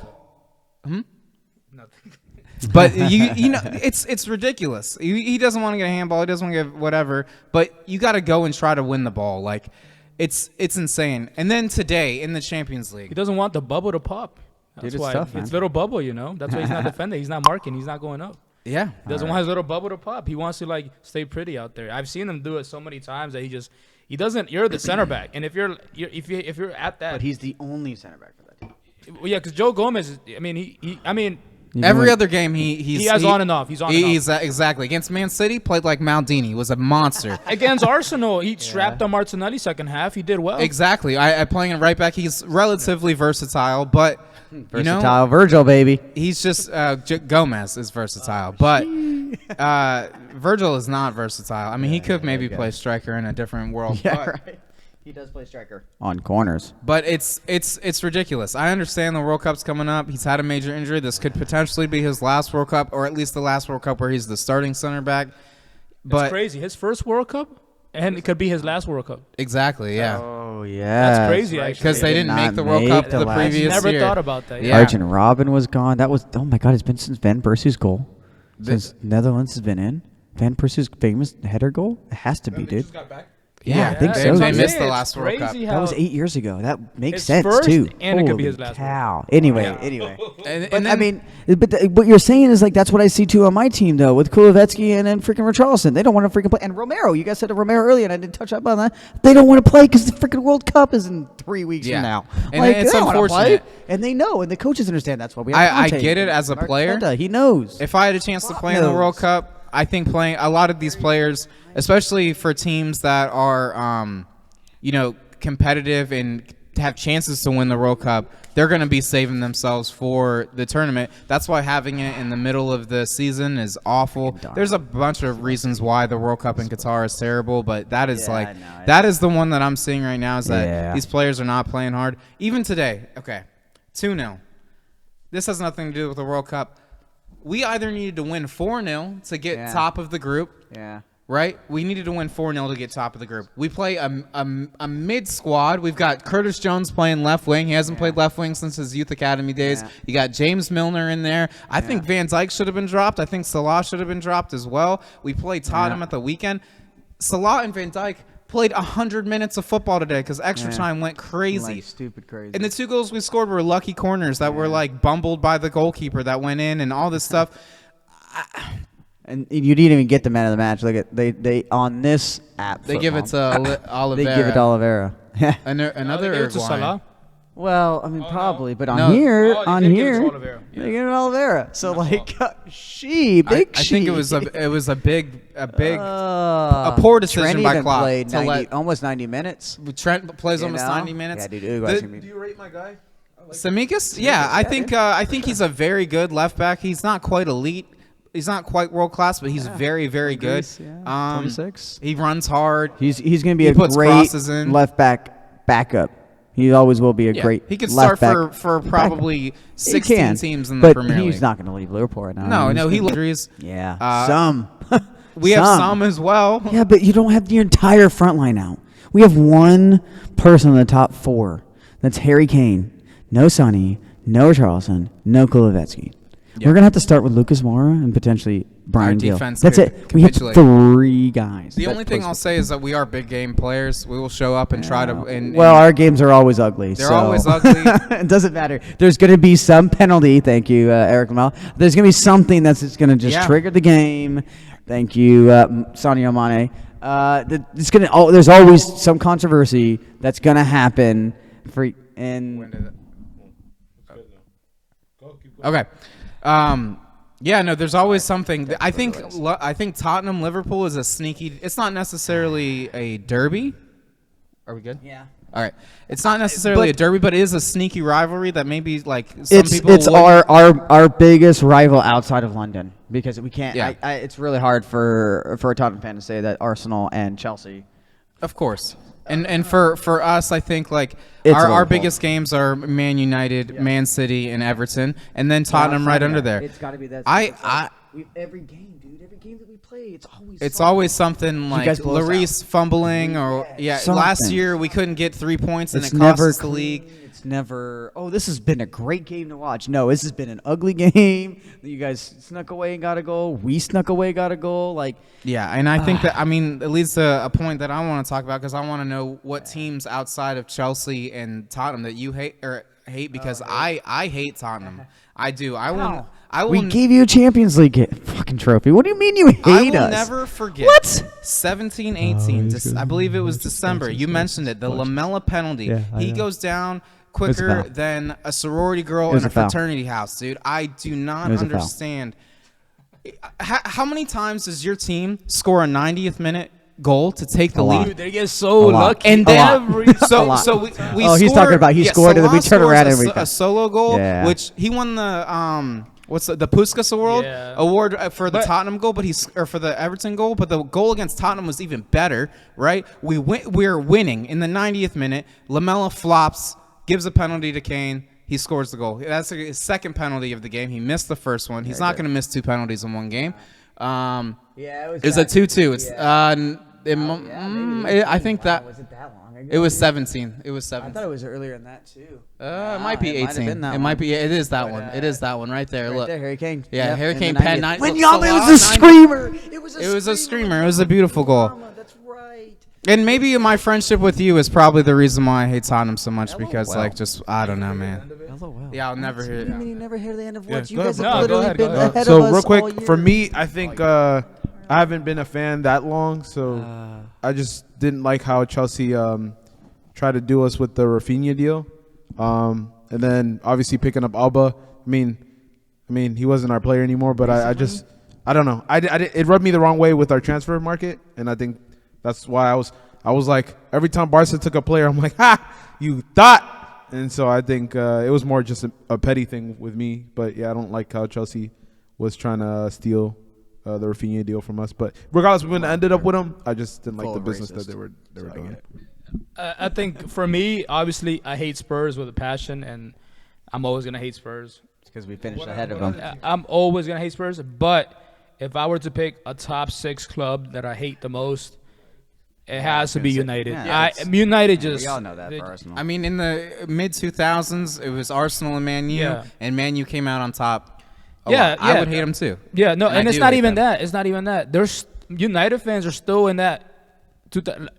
Speaker 3: But it's ridiculous. He doesn't want to get a handball. He doesn't want to get whatever. But you got to go and try to win the ball. Like, it's insane. And then today in the Champions League,
Speaker 2: He doesn't want the bubble to pop. That's
Speaker 4: Dude, it's
Speaker 2: why
Speaker 4: tough, man.
Speaker 2: it's little bubble, That's why he's not defending. He's not marking. He's not going up.
Speaker 3: yeah,
Speaker 2: He doesn't want his little bubble to pop. He wants to stay pretty out there. I've seen him do it so many times that he doesn't. You're the center back, and if you're at that,
Speaker 4: But he's the only center back for that team.
Speaker 2: well, yeah, because Joe Gomez.
Speaker 3: every other game he
Speaker 2: has on and off. He's on and off.
Speaker 3: He's exactly against Man City. Played like Maldini. Was a monster.
Speaker 2: Against Arsenal, he strapped on Martinelli second half. He did well.
Speaker 3: Exactly. I playing it right back. He's relatively versatile, but
Speaker 4: Versatile Virgil, baby.
Speaker 3: he's just Gomez is versatile, but Virgil is not versatile. I mean, he could maybe play striker in a different world.
Speaker 4: Yeah,
Speaker 3: but,
Speaker 4: right. He does play striker on corners.
Speaker 3: but it's ridiculous. I understand the World Cup's coming up. He's had a major injury. This could potentially be his last World Cup, or at least the last World Cup where he's the starting center back. But
Speaker 2: it's crazy. His first World Cup, and it could be his last World Cup.
Speaker 3: exactly, yeah.
Speaker 4: Oh, yeah.
Speaker 2: That's crazy, actually.
Speaker 3: Because they didn't
Speaker 4: Did
Speaker 3: make
Speaker 4: not
Speaker 3: the World
Speaker 4: make
Speaker 3: Cup
Speaker 4: the
Speaker 3: the
Speaker 4: last-
Speaker 3: previous
Speaker 2: Never
Speaker 3: year.
Speaker 2: thought about that.
Speaker 3: Yeah.
Speaker 4: Arjen Robben was gone. That was, oh my God, it's been since Van Persie's goal. Since Netherlands has been in. Van Persie's famous header goal? It has to be, dude. Yeah, I think
Speaker 3: they,
Speaker 4: so.
Speaker 3: They
Speaker 4: dude.
Speaker 3: missed the
Speaker 2: It's
Speaker 3: last World Cup.
Speaker 2: crazy
Speaker 4: That was
Speaker 2: how-
Speaker 4: 8 years ago. That makes
Speaker 2: His
Speaker 4: sense,
Speaker 2: first,
Speaker 4: too.
Speaker 2: and it could be
Speaker 4: Holy
Speaker 2: his last
Speaker 4: cow. Anyway.
Speaker 3: And
Speaker 4: But,
Speaker 3: then,
Speaker 4: I mean, what you're saying is, that's what I see, too, on my team, though, with Kulevetsky and then freaking Richarlison. They don't want to freaking play. And Romero, you guys said Romero earlier, and I didn't touch up on that. They don't want to play because the freaking World Cup is in 3 weeks
Speaker 3: Yeah.
Speaker 4: from now.
Speaker 3: And it's
Speaker 4: they don't wanna play.
Speaker 3: unfortunate.
Speaker 4: And they know, and the coaches understand that's why we have
Speaker 3: I
Speaker 4: Conte.
Speaker 3: get it as a player.
Speaker 4: Arteta, he knows.
Speaker 3: if I had a chance to play in the
Speaker 4: knows.
Speaker 3: World Cup, I think playing a lot of these players, especially for teams that are, competitive and have chances to win the World Cup, they're going to be saving themselves for the tournament. That's why having it in the middle of the season is awful. There's a bunch of reasons why the World Cup in Qatar is terrible, but that is
Speaker 4: I know.
Speaker 3: that is the one that I'm seeing right now is that
Speaker 4: Yeah.
Speaker 3: these players are not playing hard. Even today, okay, 2-0. This has nothing to do with the World Cup. We either needed to win 4-0 to get top of the group,
Speaker 4: Yeah.
Speaker 3: right? We needed to win 4-0 to get top of the group. We play a mid squad. We've got Curtis Jones playing left wing. He hasn't played left wing since his youth academy days.
Speaker 4: Yeah.
Speaker 3: You got James Milner in there. I think Van Dijk should have been dropped. I think Salah should have been dropped as well. We played Tottenham at the weekend. Salah and Van Dijk played 100 minutes of football today because extra time went crazy.
Speaker 4: Like, stupid crazy.
Speaker 3: And the 2 goals we scored were lucky corners that were like bumbled by the goalkeeper that went in and all this stuff.
Speaker 4: And you didn't even get the man of the match. Look at they on this app.
Speaker 3: They give it to Oliveira.
Speaker 4: They give it to Oliveira.
Speaker 3: Another
Speaker 2: They gave it to
Speaker 3: Uruguayan.
Speaker 2: Salah.
Speaker 4: Well, I mean, probably, but on
Speaker 3: No.
Speaker 4: here,
Speaker 2: Oh,
Speaker 4: on
Speaker 2: they did give it to
Speaker 4: here,
Speaker 2: Oliveira.
Speaker 4: they give it to Oliveira. So big
Speaker 3: I think it was a big a poor decision
Speaker 4: Trent
Speaker 3: by
Speaker 4: even
Speaker 3: Klopp
Speaker 4: played
Speaker 3: to
Speaker 4: 90,
Speaker 3: let
Speaker 4: almost 90 minutes.
Speaker 3: Trent plays
Speaker 4: You
Speaker 3: almost
Speaker 4: know?
Speaker 3: 90 minutes.
Speaker 4: Yeah, dude, Uruguay's
Speaker 3: The-
Speaker 4: gonna be-
Speaker 1: Do you rate my guy?
Speaker 3: Samikas? Yeah, I think he's a very good left back. He's not quite elite. He's not quite world class, but he's very, very good.
Speaker 4: Greece, yeah. 26.
Speaker 3: He runs hard.
Speaker 4: He's going to be
Speaker 3: He
Speaker 4: a
Speaker 3: puts
Speaker 4: great
Speaker 3: crosses in.
Speaker 4: left backup. He always will be a great.
Speaker 3: He could
Speaker 4: left
Speaker 3: start
Speaker 4: back
Speaker 3: for probably
Speaker 4: He
Speaker 3: 16
Speaker 4: can,
Speaker 3: teams in the
Speaker 4: but
Speaker 3: Premier League.
Speaker 4: he's not going to leave Liverpool right now.
Speaker 3: No,
Speaker 4: He's
Speaker 3: he
Speaker 4: gonna-
Speaker 3: injuries.
Speaker 4: Yeah, some.
Speaker 3: We have some as well.
Speaker 4: Yeah, but you don't have your entire front line out. We have one person in the top 4. That's Harry Kane. No Sonny. No Charleston. No Kulevetsky.
Speaker 3: Yeah.
Speaker 4: We're gonna have to start with Lucas Moura and potentially Brian Gill.
Speaker 3: defense
Speaker 4: That's
Speaker 3: could
Speaker 4: it. We have
Speaker 3: capitulate.
Speaker 4: 3 guys.
Speaker 3: The
Speaker 4: That
Speaker 3: only thing
Speaker 4: plays-
Speaker 3: I'll say is that we are big game players. We will show up and try to. And
Speaker 4: our games are always ugly.
Speaker 3: They're
Speaker 4: so-
Speaker 3: always ugly.
Speaker 4: It doesn't matter. There's going to be some penalty. Thank you, Eric Lamel. There's going to be something that's just going to just trigger the game. Thank you, Sadio Mane. It's going to. There's always some controversy that's going to happen.
Speaker 3: Okay. Yeah, no, there's always something. I think Tottenham Liverpool is a sneaky. It's not necessarily a derby. Are we good?
Speaker 4: Yeah.
Speaker 3: All right. It's not necessarily a derby, but it is a sneaky rivalry that maybe like some
Speaker 4: It's
Speaker 3: people.
Speaker 4: our biggest rival outside of London because we can't.
Speaker 3: Yeah.
Speaker 4: It's really hard for a Tottenham fan to say that Arsenal and Chelsea.
Speaker 3: Of course. And for us, I think like
Speaker 4: It's
Speaker 3: our
Speaker 4: Liverpool.
Speaker 3: biggest games are Man United, Man City, and Everton, and then Tottenham right under there.
Speaker 4: It's got to be that. Every game, dude. Every game that we play, it's always
Speaker 3: something like
Speaker 4: guys blow us
Speaker 3: Lloris fumbling or
Speaker 4: Something.
Speaker 3: last year we couldn't get 3 points and
Speaker 4: It's
Speaker 3: it cost
Speaker 4: never
Speaker 3: us the league.
Speaker 4: It's never. Oh, this has been a great game to watch. No, this has been an ugly game. You guys snuck away and got a goal. We snuck away, got a goal. Like
Speaker 3: Yeah, and I think that it leads to a point that I want to talk about because I want to know what teams outside of Chelsea and Tottenham that you hate because I hate Tottenham. I do. I will.
Speaker 4: we gave you a Champions League fucking trophy. What do you mean you hate
Speaker 3: I will
Speaker 4: us?
Speaker 3: never forget.
Speaker 4: What?
Speaker 3: 17-18. I believe it was December. You mentioned it. The Lamella penalty.
Speaker 1: Yeah, I
Speaker 3: He
Speaker 1: know.
Speaker 3: goes down
Speaker 4: It was a
Speaker 3: quicker
Speaker 4: foul.
Speaker 3: than a sorority girl
Speaker 4: It was
Speaker 3: in a
Speaker 4: a foul.
Speaker 3: fraternity house, dude. I do not
Speaker 4: It was a foul.
Speaker 3: understand. How many times does your team score a 90th minute goal to take the
Speaker 4: A lot.
Speaker 3: lead?
Speaker 2: Dude, they get so
Speaker 4: A lot.
Speaker 2: lucky.
Speaker 3: And
Speaker 4: A
Speaker 3: then
Speaker 4: lot.
Speaker 2: every
Speaker 3: so
Speaker 4: A lot.
Speaker 3: so we
Speaker 4: Oh, he's talking about he scored and then we
Speaker 3: Salah
Speaker 4: turn around
Speaker 3: scores
Speaker 4: and we
Speaker 3: a solo goal,
Speaker 4: Yeah.
Speaker 3: which he won the what's the Puskas Award
Speaker 2: Yeah.
Speaker 3: award for the
Speaker 2: But-
Speaker 3: Tottenham goal, but for the Everton goal, but the goal against Tottenham was even better, right? We're winning in the 90th minute. Lamella flops, gives a penalty to Kane. He scores the goal. That's his second penalty of the game. He missed the first one. He's not going to miss 2 penalties in one game.
Speaker 4: Yeah,
Speaker 3: It's a 2-2. It's I think that
Speaker 4: was it that long ago?
Speaker 3: it was 17. It was
Speaker 4: I
Speaker 3: 17.
Speaker 4: thought it was earlier than that too.
Speaker 3: It might be
Speaker 4: it might have
Speaker 3: 18.
Speaker 4: been that
Speaker 3: It might
Speaker 4: one.
Speaker 3: be. It is that one. It is that one right there.
Speaker 4: Right
Speaker 3: Look.
Speaker 4: there, Harry Kane.
Speaker 3: Yeah,
Speaker 4: Yep,
Speaker 3: Harry
Speaker 4: in
Speaker 3: Kane
Speaker 4: the
Speaker 3: pen
Speaker 4: 90th.
Speaker 3: nine.
Speaker 4: When
Speaker 3: look,
Speaker 4: y'all, it
Speaker 3: Salah,
Speaker 4: was a
Speaker 3: 90.
Speaker 4: screamer. It was a
Speaker 3: screamer. It was a beautiful goal.
Speaker 4: That's right.
Speaker 3: And maybe my friendship with you is probably the reason why I hate Tottenham so much because
Speaker 4: LOL.
Speaker 3: like just I don't know, man.
Speaker 4: LOL.
Speaker 3: Yeah, I'll never hear
Speaker 4: What
Speaker 3: it.
Speaker 4: do you mean you never hear the end of
Speaker 1: Yeah,
Speaker 4: what? You
Speaker 1: go
Speaker 4: guys
Speaker 1: ahead,
Speaker 4: have
Speaker 2: bro.
Speaker 4: literally
Speaker 2: Go
Speaker 4: been
Speaker 2: ahead.
Speaker 4: ahead
Speaker 1: So
Speaker 4: of us
Speaker 1: real
Speaker 4: all
Speaker 1: quick,
Speaker 4: year.
Speaker 1: for me, I think I haven't been a fan that long, so I just didn't like how Chelsea tried to do us with the Rafinha deal, and then obviously picking up Alba. I mean, he wasn't our player anymore, but I don't know. It rubbed me the wrong way with our transfer market, and I think that's why I was like every time Barca took a player, I'm like, ha, you thought. And so I think it was more just a petty thing with me. But yeah, I don't like how Chelsea was trying to steal the Rafinha deal from us. But regardless, we wouldn't have ended up with him. I just didn't like
Speaker 4: Full
Speaker 1: the
Speaker 4: of
Speaker 1: business
Speaker 4: racist.
Speaker 1: that they were doing.
Speaker 2: I think for me, obviously, I hate Spurs with a passion, and I'm always gonna hate Spurs.
Speaker 4: because we finished ahead of them.
Speaker 2: I'm always gonna hate Spurs, but if I were to pick a top 6 club that I hate the most, it has to be United.
Speaker 4: yeah,
Speaker 2: United just.
Speaker 4: We all know that for Arsenal.
Speaker 3: I mean, in the mid 2000s, it was Arsenal and Man U,
Speaker 2: Yeah.
Speaker 3: and Man U came out on top.
Speaker 2: Yeah,
Speaker 3: I
Speaker 2: yeah.
Speaker 3: would hate them too.
Speaker 2: Yeah, no,
Speaker 3: And
Speaker 2: and
Speaker 3: I
Speaker 2: it's
Speaker 3: do
Speaker 2: not
Speaker 3: hate
Speaker 2: even
Speaker 3: them.
Speaker 2: that. It's not even that. There's United fans are still in that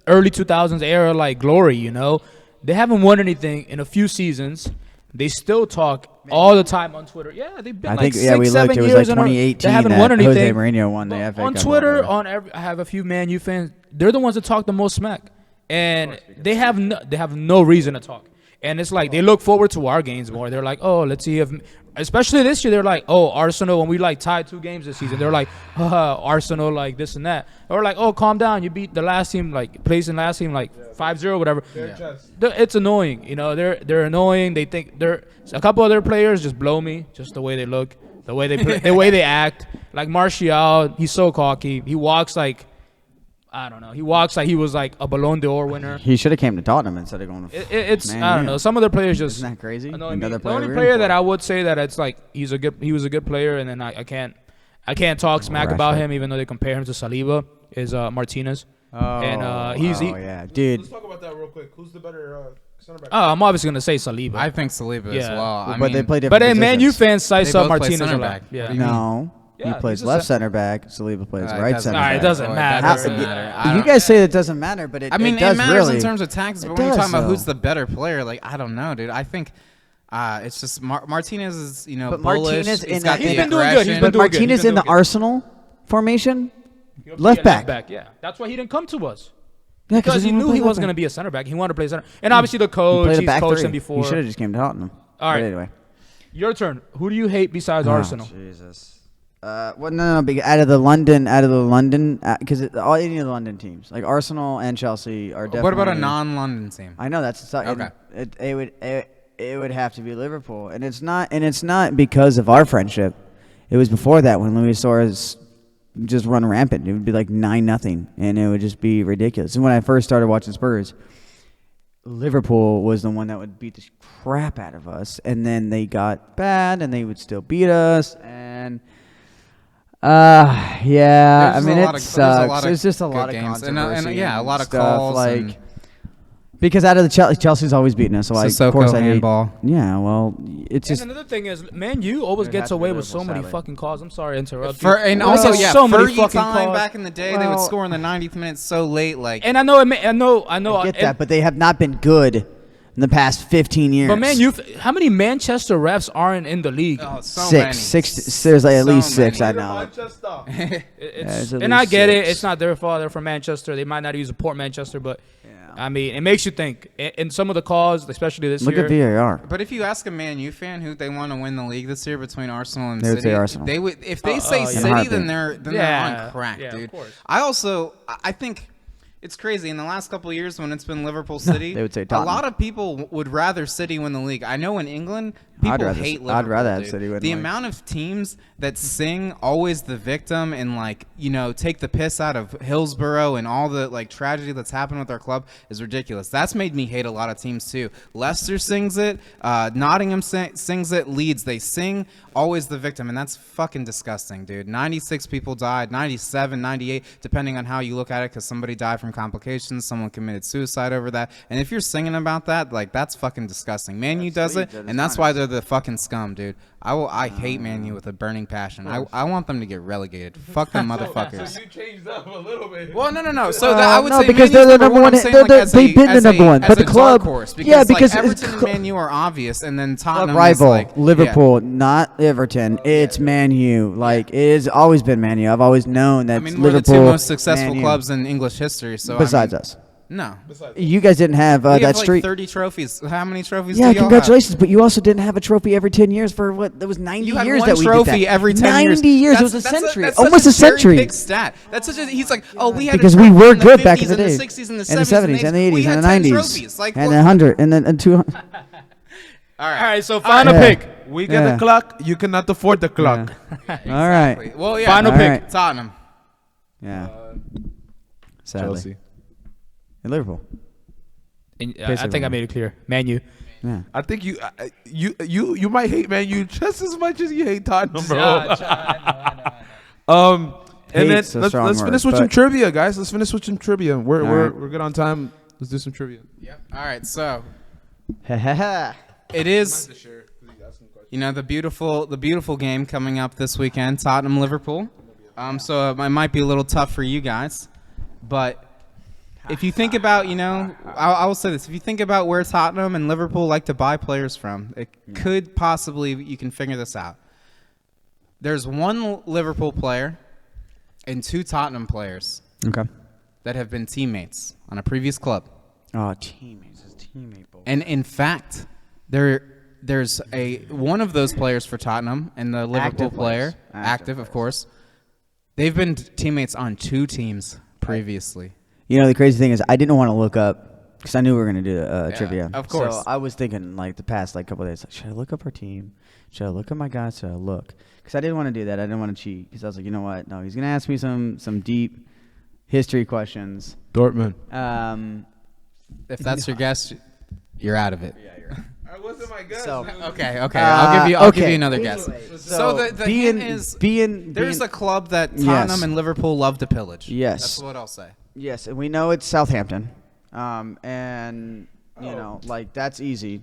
Speaker 2: early 2000s era like glory. You know, they haven't won anything in a few seasons. They still talk all the time on Twitter. Yeah, they've been
Speaker 4: I
Speaker 2: like
Speaker 4: think, yeah, we
Speaker 2: 6-7
Speaker 4: looked. It was
Speaker 2: years
Speaker 4: like
Speaker 2: in a row.
Speaker 4: 2018
Speaker 2: They haven't
Speaker 4: that
Speaker 2: won anything.
Speaker 4: Jose Mourinho won the FA
Speaker 2: On
Speaker 4: Cup
Speaker 2: Twitter,
Speaker 4: over.
Speaker 2: I have a few Man U fans. They're the ones that talk the most smack, and they have no reason to talk. And it's like they look forward to our games more. They're like, oh, let's see if, especially this year, they're like, oh, Arsenal, when we like tied 2 games this season, they're like, Arsenal, like this and that. Or like, oh, calm down, you beat the last team, like placing last team like 5-0, whatever. It's annoying, you know. They're annoying. They think a couple other players just blow me, just the way they look, the way they play, the way they act. Like Martial, he's so cocky. He walks like, I don't know. He walks like he was like a Ballon d'Or winner.
Speaker 4: He should have came to Tottenham instead of going.
Speaker 2: It's
Speaker 4: Man
Speaker 2: I don't
Speaker 4: U.
Speaker 2: know. Some of the players just
Speaker 4: Isn't that crazy?
Speaker 2: annoy me.
Speaker 4: Another
Speaker 2: The
Speaker 4: player
Speaker 2: only
Speaker 4: we're
Speaker 2: player
Speaker 4: in
Speaker 2: that
Speaker 4: for.
Speaker 2: I would say that it's like he was a good player, and then I can't talk smack about
Speaker 4: Rashford.
Speaker 2: him, even though they compare him to Saliba. Is Martinez. And he's
Speaker 4: yeah, dude.
Speaker 1: Let's talk about that real quick. Who's the better center back?
Speaker 2: I'm obviously gonna say Saliba.
Speaker 3: I think Saliba as
Speaker 2: Yeah.
Speaker 3: well. I
Speaker 4: But they
Speaker 3: mean,
Speaker 4: play different.
Speaker 2: but then Man U
Speaker 4: positions.
Speaker 2: fans size
Speaker 3: They
Speaker 2: up
Speaker 3: both play
Speaker 2: Martinez a
Speaker 3: center
Speaker 2: lot.
Speaker 3: back.
Speaker 2: Yeah.
Speaker 3: What do you mean?
Speaker 4: No,
Speaker 2: Yeah,
Speaker 4: he
Speaker 2: he's
Speaker 4: plays
Speaker 2: a
Speaker 4: left
Speaker 2: cen-
Speaker 4: center back. Saliba plays
Speaker 3: it
Speaker 4: right
Speaker 3: doesn't
Speaker 4: center
Speaker 2: All right,
Speaker 4: back.
Speaker 2: it doesn't
Speaker 3: That
Speaker 2: matter.
Speaker 3: doesn't
Speaker 2: Yeah.
Speaker 3: matter. I
Speaker 4: You
Speaker 3: don't-
Speaker 4: guys say it doesn't matter, but it,
Speaker 3: I mean,
Speaker 4: it does
Speaker 3: matters
Speaker 4: really.
Speaker 3: in terms of tactics,
Speaker 4: It
Speaker 3: but when you're
Speaker 4: does,
Speaker 3: talking about who's
Speaker 4: though.
Speaker 3: the better player, like I don't know, dude. I think it's just Martinez is
Speaker 4: But
Speaker 3: bullish.
Speaker 4: Martinez
Speaker 3: He's
Speaker 4: in
Speaker 3: got
Speaker 4: that-
Speaker 3: the
Speaker 2: He's been doing good. He's
Speaker 3: aggression.
Speaker 2: been
Speaker 4: But
Speaker 2: doing good.
Speaker 4: Martinez
Speaker 2: He's been
Speaker 4: in the
Speaker 2: doing good.
Speaker 4: Arsenal formation,
Speaker 2: He'll
Speaker 4: left
Speaker 2: be a
Speaker 4: back.
Speaker 2: Yeah, that's why he didn't come to us.
Speaker 4: Yeah,
Speaker 2: Because he
Speaker 4: doesn't
Speaker 2: knew
Speaker 4: play
Speaker 2: he
Speaker 4: left
Speaker 2: wasn't
Speaker 4: back.
Speaker 2: going to be a center back. He wanted to play center. And obviously the
Speaker 4: He
Speaker 2: coach,
Speaker 4: played a
Speaker 2: he's
Speaker 4: back
Speaker 2: coached
Speaker 4: three.
Speaker 2: him before.
Speaker 4: He should have just came to Tottenham.
Speaker 2: All right.
Speaker 4: But anyway,
Speaker 2: Your turn. Who do you hate besides Arsenal?
Speaker 4: Jesus. Well, no, out of the London, because all any of the London teams, like Arsenal and Chelsea, are definitely.
Speaker 3: What about a non-London team?
Speaker 4: I know that's
Speaker 3: Okay.
Speaker 4: It would have to be Liverpool, and it's not because of our friendship. It was before that when Luis Suarez just run rampant. It would be like 9-0, and it would just be ridiculous. And when I first started watching Spurs, Liverpool was the one that would beat the crap out of us, and then they got bad, and they would still beat us, and yeah, I mean it sucks. There's just a lot of
Speaker 3: games.
Speaker 4: controversy
Speaker 3: and yeah, a lot of
Speaker 4: stuff,
Speaker 3: calls
Speaker 4: like because out of the Chelsea's always beaten us, so like of course I hate.
Speaker 3: Handball.
Speaker 4: Yeah, well, it's just
Speaker 2: And another thing is, Man U always
Speaker 4: It
Speaker 2: gets
Speaker 4: has to be
Speaker 2: away with
Speaker 4: Liverpool,
Speaker 2: so many
Speaker 4: sadly.
Speaker 2: fucking calls. I'm sorry to interrupt
Speaker 3: For,
Speaker 2: you.
Speaker 3: and
Speaker 2: Always
Speaker 3: also,
Speaker 2: gets
Speaker 3: yeah,
Speaker 2: so many
Speaker 3: Fergie
Speaker 2: fucking
Speaker 3: time
Speaker 2: calls.
Speaker 3: back in the day, they would
Speaker 4: Well-
Speaker 3: score in the 90th minute so late, like.
Speaker 2: And I know,
Speaker 4: I get that, but they have not been good in the past 15 years.
Speaker 2: But Man U, how many Manchester refs aren't in the league?
Speaker 3: Oh, so
Speaker 4: six. There's like at
Speaker 3: So
Speaker 4: least six.
Speaker 3: many.
Speaker 4: I know.
Speaker 2: It's,
Speaker 4: there's at
Speaker 2: and I
Speaker 4: least
Speaker 2: get it.
Speaker 4: six.
Speaker 2: It's not their fault. They're from Manchester. They might not use Port Manchester, but
Speaker 4: Yeah.
Speaker 2: I mean, it makes you think. And some of the calls, especially this
Speaker 4: Look
Speaker 2: year.
Speaker 4: at VAR.
Speaker 3: But if you ask a Man U fan who they want to win the league this year between Arsenal and
Speaker 4: They would
Speaker 3: City,
Speaker 4: say Arsenal.
Speaker 3: they would. If they say
Speaker 2: yeah.
Speaker 3: City,
Speaker 4: heartbeat.
Speaker 3: then they're
Speaker 2: Yeah.
Speaker 3: on crack,
Speaker 2: Yeah, of
Speaker 3: dude.
Speaker 2: course.
Speaker 3: I think it's crazy. In the last couple of years, when it's been Liverpool City,
Speaker 4: They would say
Speaker 3: a
Speaker 4: Tottenham.
Speaker 3: lot of people would rather City win the league. I know in England, people
Speaker 4: rather-
Speaker 3: hate Liverpool.
Speaker 4: I'd rather have
Speaker 3: dude.
Speaker 4: City win
Speaker 3: the
Speaker 4: the league.
Speaker 3: amount of teams that sing always the victim and like take the piss out of Hillsborough and all the like tragedy that's happened with our club is ridiculous. That's made me hate a lot of teams too. Leicester sings it, Nottingham sings it, Leeds, they sing always the victim, and that's fucking disgusting, dude. 96 people died, 97, 98, depending on how you look at it, because somebody died from complications, someone committed suicide over that, and if you're singing about that, like, that's fucking disgusting. Man U does it, and that's why they're the fucking scum, dude. I hate Man U with a burning passion. I want them to get relegated. Fuck them motherfuckers.
Speaker 1: You changed up a little bit.
Speaker 3: Well, no. So I would
Speaker 4: no,
Speaker 3: say
Speaker 4: because
Speaker 3: Man U's
Speaker 4: they're the
Speaker 3: number
Speaker 4: number
Speaker 3: one.
Speaker 4: one.
Speaker 3: I'm saying, like,
Speaker 4: They've been the number one, but the club,
Speaker 3: dark horse, because,
Speaker 4: yeah, because
Speaker 3: like,
Speaker 4: it's
Speaker 3: Everton and Man U are obvious, and then Tottenham is
Speaker 4: rival
Speaker 3: like
Speaker 4: Liverpool, not Everton. It's Man U. Like it has always been Man U. I've always known that
Speaker 3: I mean, we're the
Speaker 4: Liverpool.
Speaker 3: two most successful
Speaker 4: Man U.
Speaker 3: clubs in English history. So
Speaker 4: besides
Speaker 3: I mean,
Speaker 4: us.
Speaker 3: no,
Speaker 4: You guys didn't have
Speaker 3: we
Speaker 4: that
Speaker 3: have like
Speaker 4: streak.
Speaker 3: 30 trophies. How many trophies?
Speaker 4: Yeah,
Speaker 3: do y'all
Speaker 4: congratulations. But you also didn't have a trophy every 10 years for what? That was 90
Speaker 3: You had
Speaker 4: years
Speaker 3: one
Speaker 4: that we
Speaker 3: trophy
Speaker 4: did that.
Speaker 3: every 10 years.
Speaker 4: 90 years. It was a century. Almost a century.
Speaker 3: Big stat. That's such a. He's like, oh, we had
Speaker 4: Because
Speaker 3: a
Speaker 4: we
Speaker 3: trophy
Speaker 4: were
Speaker 3: in the
Speaker 4: good
Speaker 3: 50s
Speaker 4: back in the
Speaker 3: and
Speaker 4: day.
Speaker 3: the 60s and the
Speaker 4: And the 70s and the 80s
Speaker 3: We
Speaker 4: and
Speaker 3: had
Speaker 4: the
Speaker 3: 10
Speaker 4: 90s.
Speaker 3: trophies. Like,
Speaker 4: And
Speaker 3: look-
Speaker 4: 100 and 200.
Speaker 3: all
Speaker 2: All
Speaker 3: right.
Speaker 2: right, so final
Speaker 4: Yeah.
Speaker 2: pick.
Speaker 1: We get
Speaker 4: Yeah.
Speaker 1: the clock. You cannot afford the clock.
Speaker 4: All right.
Speaker 3: Well, yeah.
Speaker 2: Final
Speaker 4: All
Speaker 2: pick.
Speaker 4: right.
Speaker 3: Tottenham.
Speaker 4: Yeah. Sadly.
Speaker 1: Chelsea.
Speaker 4: And Liverpool.
Speaker 2: And, I
Speaker 4: Basically.
Speaker 2: think I made it clear. Man U.
Speaker 4: Yeah.
Speaker 1: I think you might hate Man U just as much as you hate Tottenham, bro.
Speaker 2: I
Speaker 1: And then
Speaker 4: Hate's a
Speaker 1: let's
Speaker 4: strong
Speaker 1: finish
Speaker 4: word,
Speaker 1: with some
Speaker 4: but-
Speaker 1: trivia, guys. Let's finish with some trivia. We're
Speaker 4: All
Speaker 1: we're
Speaker 4: right.
Speaker 1: we're good on time. Let's do some trivia.
Speaker 3: Yep. All right. So
Speaker 4: Ha ha ha.
Speaker 3: it is. The beautiful game coming up this weekend, Tottenham Liverpool. So it might be a little tough for you guys, but if you think about, I will say this: if you think about where Tottenham and Liverpool like to buy players from, it could possibly you can figure this out. There's one Liverpool player and two Tottenham players
Speaker 4: Okay.
Speaker 3: that have been teammates on a previous club,
Speaker 4: Oh, teammates. His teammate.
Speaker 3: and in fact, there's one of those players for Tottenham and the Liverpool
Speaker 4: Active
Speaker 3: player,
Speaker 4: players.
Speaker 3: active of course. They've been teammates on two teams previously.
Speaker 4: You know, the crazy thing is I didn't want to look up because I knew we were going to do trivia.
Speaker 3: of course.
Speaker 4: So I was thinking like the past couple of days, like, should I look up our team? Should I look at my guys? Should I look? Because I didn't want to do that. I didn't want to cheat because I was like, you know what? No, he's going to ask me some deep history questions.
Speaker 1: Dortmund.
Speaker 3: If that's your guess, you're out of it.
Speaker 1: That wasn't my guess.
Speaker 4: So-
Speaker 3: Okay. I'll give you another guess.
Speaker 4: Anyway,
Speaker 3: So the hint is there's a club that Tottenham
Speaker 4: Yes.
Speaker 3: and Liverpool love to pillage.
Speaker 4: Yes.
Speaker 3: That's what I'll say.
Speaker 4: Yes, and we know it's Southampton, and like that's easy.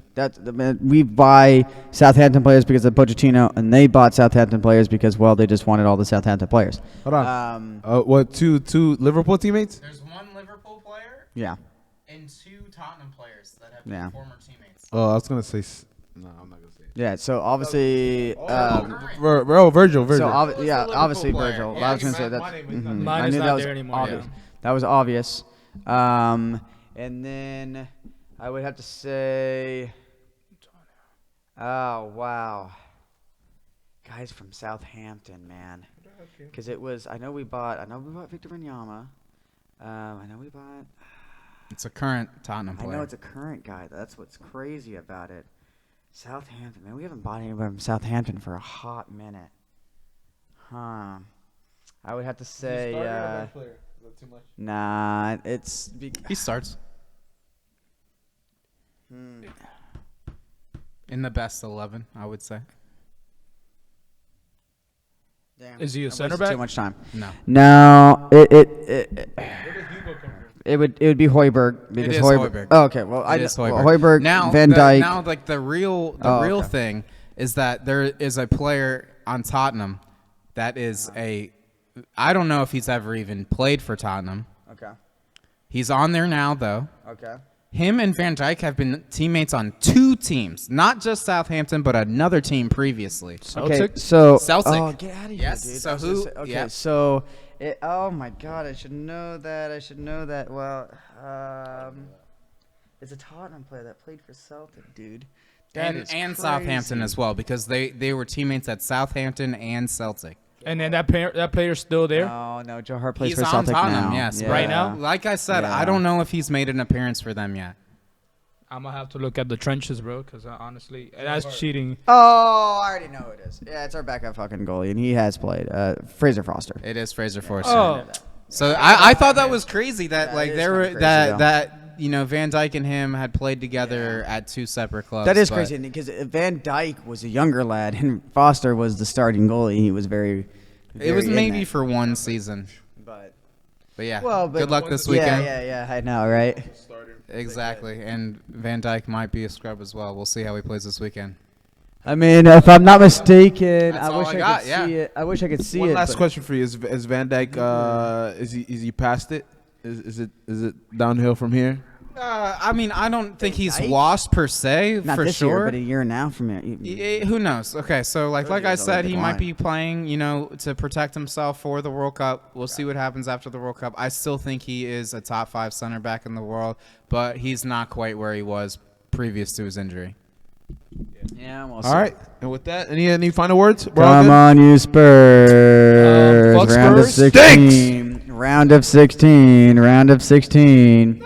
Speaker 4: We buy Southampton players because of Pochettino, and they bought Southampton players because they just wanted all the Southampton players.
Speaker 1: Hold on. What two Liverpool teammates?
Speaker 3: There's one Liverpool player
Speaker 4: Yeah,
Speaker 3: and two Tottenham players that have
Speaker 4: Yeah.
Speaker 3: former teammates.
Speaker 1: Oh, I was gonna say. No, I'm not gonna say.
Speaker 4: yeah. So obviously,
Speaker 1: Virgil.
Speaker 4: so
Speaker 3: Liverpool
Speaker 4: obviously
Speaker 3: player.
Speaker 4: Virgil.
Speaker 3: Yeah,
Speaker 4: I was gonna say
Speaker 1: my
Speaker 4: that.
Speaker 1: name is not
Speaker 4: Mhm.
Speaker 2: Mine
Speaker 4: I
Speaker 2: is
Speaker 4: knew
Speaker 2: not
Speaker 4: that was
Speaker 2: there anymore,
Speaker 4: obvious.
Speaker 2: yeah.
Speaker 4: That was obvious. And then I would have to say, oh wow, guys from Southampton, man. Because it was. I know we bought Victor Wanyama. I know we bought.
Speaker 3: It's a current Tottenham player.
Speaker 4: I know it's a current guy. That's what's crazy about it. Southampton, man, we haven't bought anybody from Southampton for a hot minute. Huh. I would have to say. Nah, it's.
Speaker 3: He starts. In the best 11, I would say.
Speaker 4: Damn.
Speaker 2: Is he a
Speaker 4: I
Speaker 2: center
Speaker 4: wasted
Speaker 2: back?
Speaker 4: Too much time.
Speaker 3: No.
Speaker 4: No, it would be Højbjerg because
Speaker 3: is Højbjerg.
Speaker 4: Oh, okay, well
Speaker 3: It is Højbjerg.
Speaker 4: Højbjerg,
Speaker 3: Now,
Speaker 4: Van Dijk.
Speaker 3: Now, like the real
Speaker 4: okay.
Speaker 3: thing is that there is a player on Tottenham that is I don't know if he's ever even played for Tottenham.
Speaker 4: Okay.
Speaker 3: He's on there now, though.
Speaker 4: Okay.
Speaker 3: Him and Van Dijk have been teammates on 2 teams, not just Southampton, but another team previously.
Speaker 4: Okay, so
Speaker 3: Celtic.
Speaker 4: Oh, get out of here,
Speaker 3: Yes,
Speaker 4: dude.
Speaker 3: so
Speaker 4: I was gonna
Speaker 3: who-
Speaker 4: say- Okay,
Speaker 3: yeah.
Speaker 4: so oh my God, I should know that. Well, it's a Tottenham player that played for Celtic, dude. That is
Speaker 3: And
Speaker 4: crazy.
Speaker 3: Southampton as well, because they were teammates at Southampton and Celtic.
Speaker 2: And then that player's still there.
Speaker 4: No, Joe Hart plays
Speaker 3: He's
Speaker 4: for
Speaker 3: on
Speaker 4: Celtic
Speaker 3: Tottenham,
Speaker 4: now.
Speaker 3: yes.
Speaker 4: Yeah.
Speaker 2: Right now?
Speaker 3: Like I said,
Speaker 4: Yeah.
Speaker 3: I don't know if he's made an appearance for them yet.
Speaker 2: I'm gonna have to look at the trenches, bro, because honestly, that's cheating.
Speaker 4: Oh, I already know who it is. Yeah, it's our backup fucking goalie, and he has played. Fraser Foster.
Speaker 3: It is Fraser Forster.
Speaker 2: Oh,
Speaker 3: So I thought that was crazy that
Speaker 4: That
Speaker 3: like
Speaker 4: is
Speaker 3: there were
Speaker 4: kinda crazy,
Speaker 3: that Van Dijk and him had played together at 2 separate clubs.
Speaker 4: That is
Speaker 3: but
Speaker 4: crazy because Van Dijk was a younger lad, and Foster was the starting goalie. He was very.
Speaker 3: It was
Speaker 4: very in
Speaker 3: maybe
Speaker 4: that.
Speaker 3: for 1 season.
Speaker 4: But
Speaker 3: yeah,
Speaker 4: well, but
Speaker 3: good luck this weekend.
Speaker 4: Yeah, I know, right?
Speaker 3: Exactly, and Van Dijk might be a scrub as well. We'll see how he plays this weekend.
Speaker 4: I mean, if I'm not mistaken,
Speaker 3: That's
Speaker 4: I
Speaker 3: all
Speaker 4: wish
Speaker 3: I
Speaker 4: I
Speaker 3: got,
Speaker 4: could
Speaker 3: yeah.
Speaker 4: see it. I wish I could see
Speaker 1: One
Speaker 4: it.
Speaker 1: last
Speaker 4: but-
Speaker 1: question for you: Is Van Dijk is he past it? Is it downhill from here?
Speaker 3: I mean, I don't think he's
Speaker 4: Dijk?
Speaker 3: washed per se,
Speaker 4: Not
Speaker 3: for
Speaker 4: this
Speaker 3: sure.
Speaker 4: year, but a year now from here.
Speaker 3: Who knows? Okay, so like I
Speaker 4: years
Speaker 3: said,
Speaker 4: already
Speaker 3: he might
Speaker 4: declined.
Speaker 3: be playing, to protect himself for the World Cup. We'll see what happens after the World Cup. I still think he is a top 5 center back in the world, but he's not quite where he was previous to his injury.
Speaker 4: Yeah, we'll
Speaker 1: All right. And with that, any final words? We're all
Speaker 4: Come
Speaker 1: good?
Speaker 4: on, you Spurs!
Speaker 2: Fuck
Speaker 4: Round of
Speaker 2: Spurs.
Speaker 4: 16. Round of 16. Round of 16.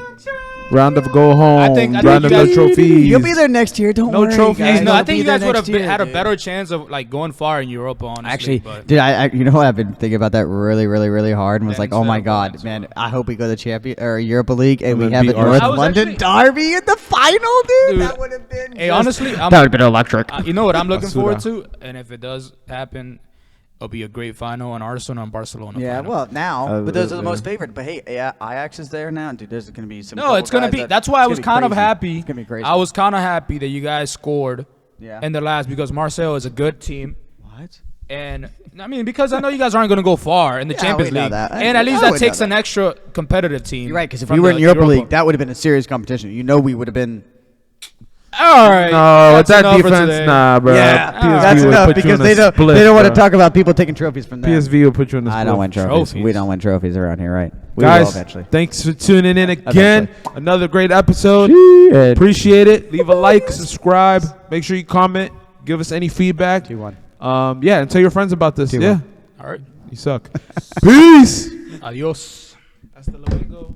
Speaker 1: Round of go home.
Speaker 2: I think
Speaker 1: round of
Speaker 2: you
Speaker 1: no
Speaker 2: guys-
Speaker 1: trophies.
Speaker 4: You'll be there next year. Don't
Speaker 1: No
Speaker 4: worry,
Speaker 1: trophies.
Speaker 4: guys.
Speaker 2: no, I
Speaker 4: You'll
Speaker 2: think
Speaker 4: be
Speaker 2: you
Speaker 4: there
Speaker 2: guys would
Speaker 4: next
Speaker 2: have
Speaker 4: year,
Speaker 2: had a
Speaker 4: dude.
Speaker 2: better chance of like going far in Europe, honestly.
Speaker 4: Actually,
Speaker 2: but
Speaker 4: dude, you know what? I've been thinking about that really, really, really hard, and was
Speaker 2: Yeah,
Speaker 4: like,
Speaker 2: me
Speaker 4: oh
Speaker 2: too.
Speaker 4: my
Speaker 2: Yeah,
Speaker 4: God,
Speaker 2: me too.
Speaker 4: man! I hope we go to Champion or Europa League and
Speaker 1: And
Speaker 4: we
Speaker 1: then
Speaker 4: have
Speaker 1: beat
Speaker 4: a North
Speaker 1: Arsenal.
Speaker 4: London
Speaker 2: actually-
Speaker 4: derby in the final, dude.
Speaker 2: Dude,
Speaker 4: That would have been.
Speaker 2: hey,
Speaker 4: just-
Speaker 2: honestly,
Speaker 4: that would have been electric.
Speaker 2: you know what I'm looking
Speaker 1: Basura.
Speaker 2: forward to, and if it does happen, it'll be a great final, and Arsenal and Barcelona.
Speaker 4: Yeah,
Speaker 2: final.
Speaker 4: well, now,
Speaker 1: Uh,
Speaker 4: but those are the
Speaker 1: yeah.
Speaker 4: most favored. But hey, yeah, Ajax is there now, dude. There's gonna be some.
Speaker 2: No,
Speaker 4: couple
Speaker 2: it's gonna
Speaker 4: guys
Speaker 2: be.
Speaker 4: that-
Speaker 2: That's why I
Speaker 4: it's
Speaker 2: was
Speaker 4: gonna be
Speaker 2: kind of
Speaker 4: crazy.
Speaker 2: happy.
Speaker 4: It's gonna be crazy.
Speaker 2: I was kind of happy that you guys scored
Speaker 4: Yeah.
Speaker 2: in the last because Marseille is a good team,
Speaker 4: What?
Speaker 2: and I mean because I know you guys aren't gonna go far in the
Speaker 4: Yeah,
Speaker 2: Champions
Speaker 4: we know
Speaker 2: League,
Speaker 4: that.
Speaker 2: and at least
Speaker 4: I
Speaker 2: that
Speaker 4: would
Speaker 2: takes
Speaker 4: know
Speaker 2: an
Speaker 4: that.
Speaker 2: extra competitive team.
Speaker 4: You're right, because if
Speaker 2: from
Speaker 4: we were in
Speaker 2: the
Speaker 4: Europa League, that would have been a serious competition. You know, we would have been.
Speaker 2: All right.
Speaker 1: No, with
Speaker 2: that's
Speaker 1: that
Speaker 2: enough for
Speaker 1: defense,
Speaker 2: today.
Speaker 1: nah, bro.
Speaker 4: Yeah,
Speaker 1: PSV
Speaker 4: that's
Speaker 1: would
Speaker 4: enough
Speaker 1: put you
Speaker 4: because
Speaker 1: in a
Speaker 4: they don't.
Speaker 1: split,
Speaker 4: They don't want to
Speaker 1: bro.
Speaker 4: talk about people taking trophies from them.
Speaker 1: PSV will put you in the split.
Speaker 4: I don't win trophies.
Speaker 2: Trophies.
Speaker 4: We don't win trophies around here, right? We will
Speaker 1: Guys,
Speaker 4: eventually.
Speaker 1: thanks for tuning in again.
Speaker 4: Eventually.
Speaker 1: Another great episode.
Speaker 4: Shit.
Speaker 1: Appreciate it. Leave a like, subscribe. Make sure you comment. Give us any feedback.
Speaker 4: 2-1.
Speaker 1: Yeah, and tell your friends about this.
Speaker 4: 2-1.
Speaker 1: Yeah,
Speaker 2: All right.
Speaker 1: you suck. Peace.
Speaker 2: Adios.
Speaker 1: Hasta luego.